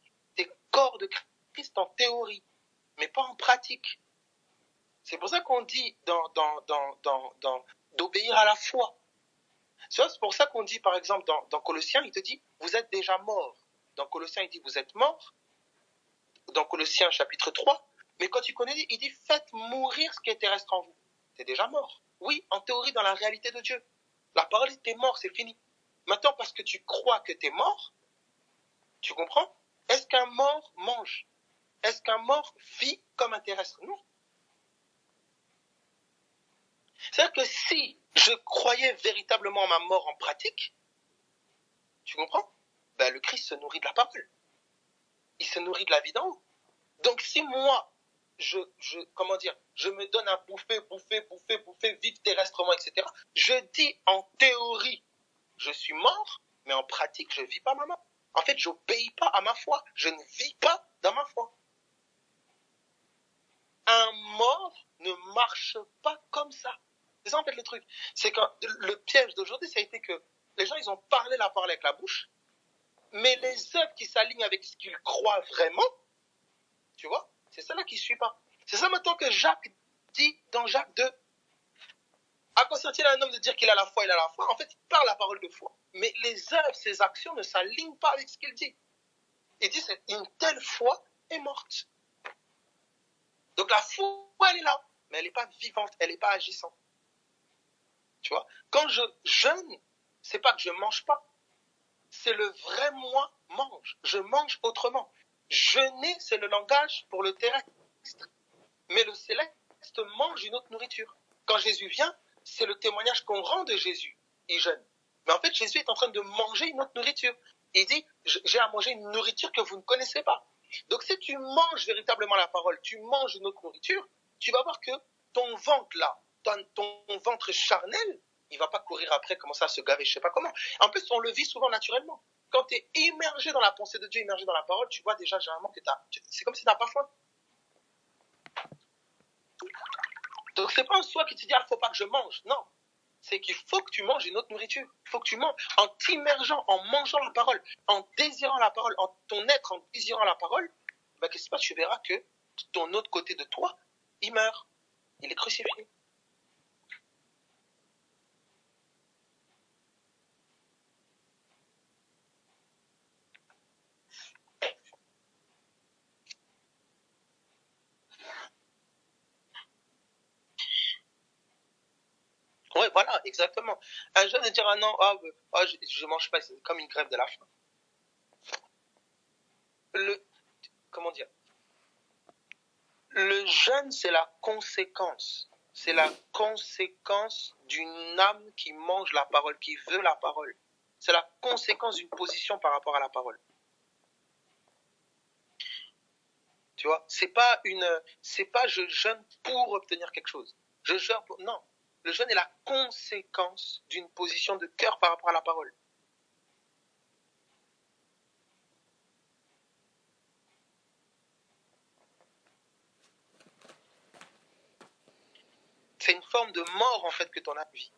corps de Christ en théorie, mais pas en pratique. C'est pour ça qu'on dit d'obéir à la foi. C'est pour ça qu'on dit, par exemple, dans Colossiens, il te dit, vous êtes déjà morts. Dans Colossiens, il dit, vous êtes morts. Dans Colossiens, chapitre 3. Mais quand tu connais, il dit, faites mourir ce qui est terrestre en vous. T'es déjà mort. Oui, en théorie, dans la réalité de Dieu. La parole est, t'es mort, c'est fini. Maintenant, parce que tu crois que t'es mort, tu comprends? Est-ce qu'un mort mange? Est-ce qu'un mort vit comme un terrestre? Non. C'est-à-dire que si je croyais véritablement à ma mort en pratique, tu comprends? Ben, le Christ se nourrit de la parole. Il se nourrit de la vie d'en haut. Donc si moi, je me donne à bouffer, vivre terrestrement, etc., je dis en théorie, je suis mort, mais en pratique, je ne vis pas ma mort. En fait, je n'obéis pas à ma foi. Je ne vis pas dans ma foi. Un mort ne marche pas comme ça. C'est ça en fait le truc. C'est que le piège d'aujourd'hui, ça a été que les gens, ils ont parlé la parole avec la bouche, mais les œuvres qui s'alignent avec ce qu'ils croient vraiment, tu vois, c'est ça là qui ne suit pas. C'est ça maintenant que Jacques dit dans Jacques 2. À quoi sert-il à un homme de dire qu'il a la foi, il a la foi? En fait, il parle la parole de foi. Mais les œuvres, ses actions ne s'alignent pas avec ce qu'il dit. Il dit, une telle foi est morte. Donc la foi, elle est là, mais elle n'est pas vivante, elle n'est pas agissante. Tu vois, quand je jeûne, c'est pas que je mange pas. C'est le vrai moi mange. Je mange autrement. Jeûner, c'est le langage pour le terrestre. Mais le céleste mange une autre nourriture. Quand Jésus vient, c'est le témoignage qu'on rend de Jésus. Il jeûne. Mais en fait, Jésus est en train de manger une autre nourriture. Il dit, j'ai à manger une nourriture que vous ne connaissez pas. Donc si tu manges véritablement la parole, tu manges une autre nourriture, tu vas voir que ton ventre là, ton ventre charnel, il ne va pas courir après, commencer à se gaver, je ne sais pas comment. En plus, on le vit souvent naturellement. Quand tu es immergé dans la pensée de Dieu, immergé dans la parole, tu vois déjà généralement que c'est comme si tu n'as pas faim. Donc c'est pas en soi qui te dit, il ne faut pas que je mange. Non. C'est qu'il faut que tu manges une autre nourriture. Il faut que tu manges en t'immergeant, en mangeant la parole, en désirant la parole, en ton être, en désirant la parole. Ben, qu'est-ce qui se passe? Tu verras que ton autre côté de toi, il meurt. Il est crucifié. Oui, voilà, exactement. Un jeune de dire, ah non, je mange pas, c'est comme une grève de la faim. Comment dire? Le jeûne, c'est la conséquence. C'est la conséquence d'une âme qui mange la parole, qui veut la parole. C'est la conséquence d'une position par rapport à la parole. Tu vois, c'est pas je jeûne pour obtenir quelque chose. Je jeûne pour, non. Le jeûne est la conséquence d'une position de cœur par rapport à la parole. C'est une forme de mort, en fait, que ton âme vit.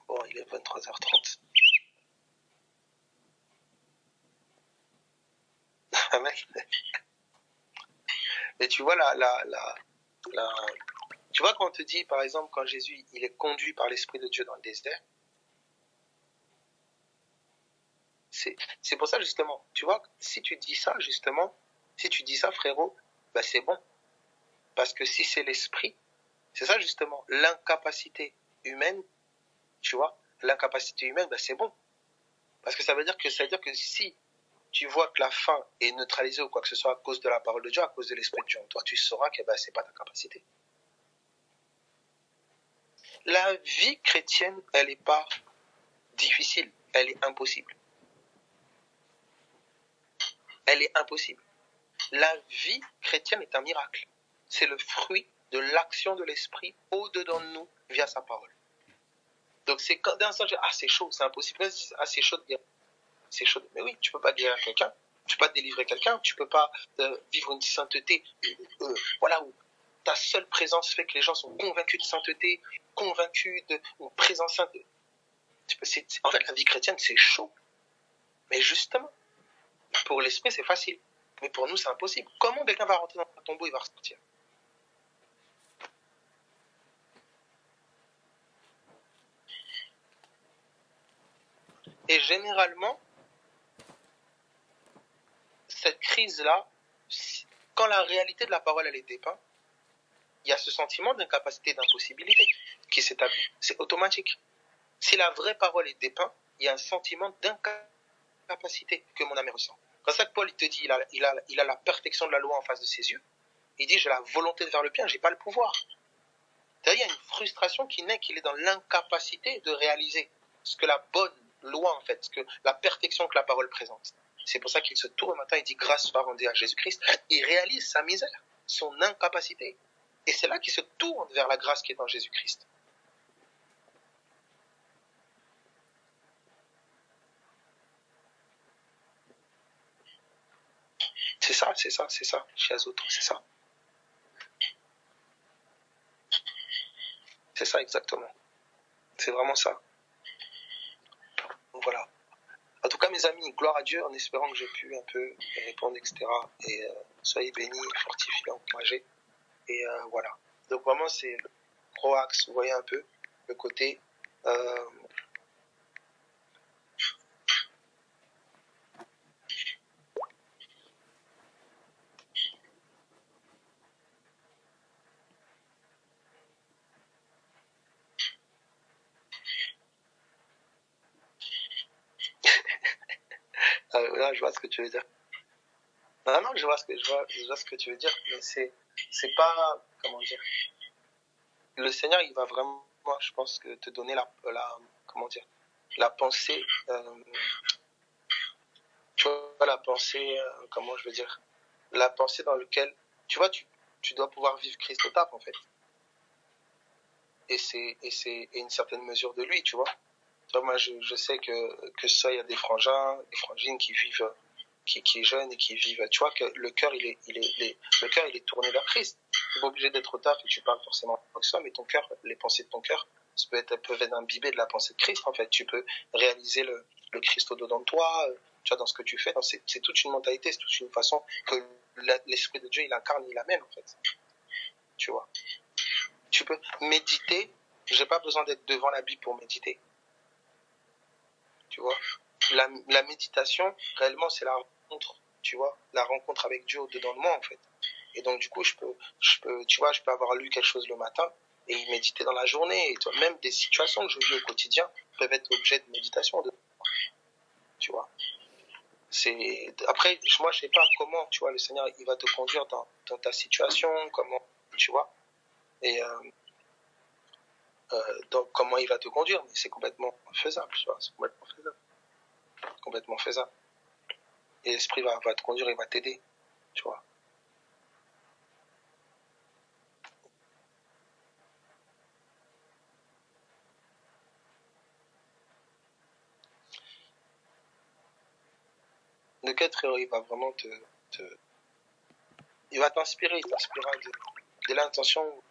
Bon, il est 23h30. Mais tu vois, tu vois quand on te dit, par exemple, quand Jésus, il est conduit par l'Esprit de Dieu dans le désert, c'est pour ça, justement, tu vois, si tu dis ça, justement, frérot, bah c'est bon. Parce que si c'est l'Esprit, c'est ça, justement, l'incapacité humaine, tu vois, l'incapacité humaine, bah c'est bon. Parce que ça veut dire que si tu vois que la faim est neutralisée ou quoi que ce soit à cause de la parole de Dieu, à cause de l'Esprit de Dieu en toi, tu sauras que c'est pas ta capacité. La vie chrétienne, elle n'est pas difficile, elle est impossible. Elle est impossible. La vie chrétienne est un miracle. C'est le fruit de l'action de l'Esprit au-dedans de nous via sa parole. Donc c'est quand d'un sens, c'est chaud, c'est impossible. C'est chaud de dire. C'est chaud. Mais oui, tu peux pas dire à quelqu'un, Tu peux pas délivrer quelqu'un, tu peux pas vivre une sainteté, voilà, où ta seule présence fait que les gens sont convaincus de sainteté, convaincus d'une présence sainte. En fait, la vie chrétienne, c'est chaud. Mais justement, pour l'esprit, c'est facile. Mais pour nous, c'est impossible. Comment quelqu'un va rentrer dans un tombeau et va ressortir? Et généralement, cette crise-là, quand la réalité de la parole, elle est dépeinte, il y a ce sentiment d'incapacité, d'impossibilité qui s'établit. C'est automatique. Si la vraie parole est dépeinte, il y a un sentiment d'incapacité que mon âme ressent. Quand ça que Paul il te dit, il a la perfection de la loi en face de ses yeux, il dit, j'ai la volonté de faire le bien, j'ai pas le pouvoir. C'est-à-dire, il y a une frustration qui naît, qu'il est dans l'incapacité de réaliser ce que la bonne loi, en fait, ce que la perfection que la parole présente. C'est pour ça qu'il se tourne matin et dit, grâce soit rendue à Jésus-Christ. Il réalise sa misère, son incapacité. Et c'est là qu'il se tourne vers la grâce qui est en Jésus-Christ. C'est ça, chez Azoto, c'est ça. C'est ça exactement. C'est vraiment ça. Donc voilà. En tout cas, mes amis, gloire à Dieu, en espérant que j'ai pu un peu répondre, etc. Et soyez bénis, fortifiés, encouragés. Et voilà. Donc vraiment, c'est le gros axe, vous voyez un peu, le côté... là, je vois ce que tu veux dire. Non, je vois ce que tu veux dire, mais c'est pas, comment dire, le Seigneur, il va vraiment, je pense, que te donner comment dire, la pensée, tu vois, la pensée, comment je veux dire, la pensée dans laquelle, tu vois, tu dois pouvoir vivre Christ au tap, en fait. Et c'est une certaine mesure de lui, tu vois. Tu vois, moi, je sais que ça, il y a des frangins, des frangines qui vivent, qui est jeune et qui vivent, tu vois, que le cœur, le cœur, il est tourné vers Christ. Tu n'es pas obligé d'être au taf et tu parles forcément de ça, mais ton cœur, les pensées de ton cœur peuvent être imbibées de la pensée de Christ, en fait. Tu peux réaliser le Christ au-dedans de toi, tu vois, dans ce que tu fais. C'est toute une mentalité, c'est toute une façon que l'Esprit de Dieu, il incarne, il amène, en fait. Tu vois. Tu peux méditer, j'ai pas besoin d'être devant la Bible pour méditer. Tu vois. La méditation, réellement, c'est la rencontre, tu vois, la rencontre avec Dieu au-dedans de moi, en fait. Et donc, du coup, je peux avoir lu quelque chose le matin et y méditer dans la journée. Et toi, même des situations que je vis au quotidien peuvent être objet de méditation, tu vois. Après, moi, je sais pas comment, tu vois, le Seigneur, il va te conduire dans ta situation, comment, tu vois. Et, donc, comment il va te conduire, mais c'est complètement faisable, tu vois, c'est complètement faisable. Et l'Esprit va te conduire, il va t'aider, tu vois. De quel trait il va vraiment il va t'inspirer, il t'inspirera de l'intention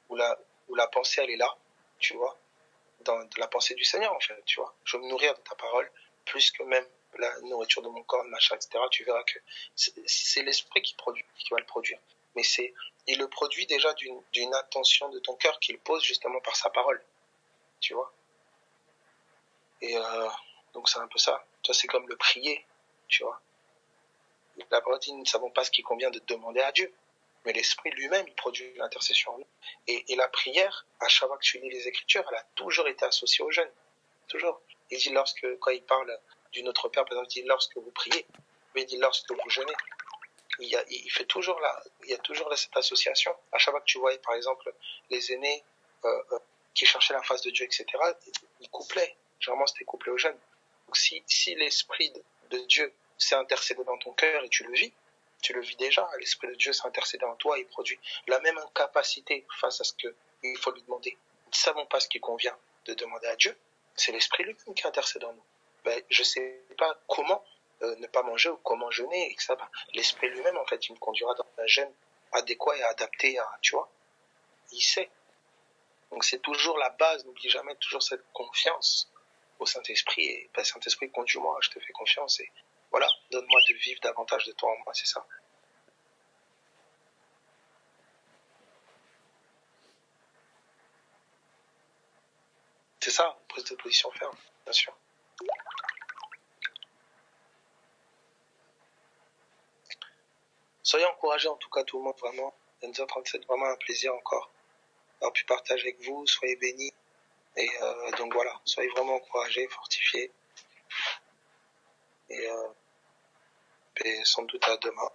où la pensée, elle est là, tu vois, de la pensée du Seigneur, en fait, tu vois. Je veux me nourrir de ta parole, plus que même la nourriture de mon corps, machin, etc. Tu verras que c'est l'Esprit qui va le produire. Mais il le produit déjà d'une intention de ton cœur qu'il pose justement par sa parole, tu vois. Et donc c'est un peu ça. Tu vois, c'est comme le prier, tu vois. La parole dit, nous ne savons pas ce qui convient de demander à Dieu. Mais l'Esprit lui-même, il produit l'intercession en nous. Et la prière, à chaque fois que tu lis les Écritures, elle a toujours été associée au jeûne. Toujours. Il dit quand il parle du Notre Père, par exemple, il dit lorsque vous priez, mais il dit lorsque vous jeûnez. Il y a toujours cette association. À chaque fois que tu voyais, par exemple, les aînés qui cherchaient la face de Dieu, etc., ils couplaient. Généralement, c'était couplé au jeûne. Donc, si l'Esprit de Dieu s'est intercédé dans ton cœur et tu le vis déjà, l'Esprit de Dieu s'est intercédé en toi et produit la même incapacité face à ce qu'il faut lui demander. Nous ne savons pas ce qui convient de demander à Dieu, c'est l'Esprit lui-même qui intercède en nous. Je ne sais pas comment, ne pas manger ou comment jeûner, et que ça, l'esprit lui-même, en fait, il me conduira dans un jeûne adéquat et adapté à, tu vois, il sait. Donc c'est toujours la base, n'oublie jamais toujours cette confiance au Saint-Esprit, et Saint-Esprit, conduis-moi, je te fais confiance, et voilà, donne-moi de vivre davantage de toi en moi, c'est ça. C'est ça, prise de position ferme, bien sûr. Soyez encouragés en tout cas tout le monde, vraiment. 22h37, vraiment un plaisir encore d'avoir pu partager avec vous, soyez bénis. Et donc voilà, soyez vraiment encouragés, fortifiés. Et sans doute à demain.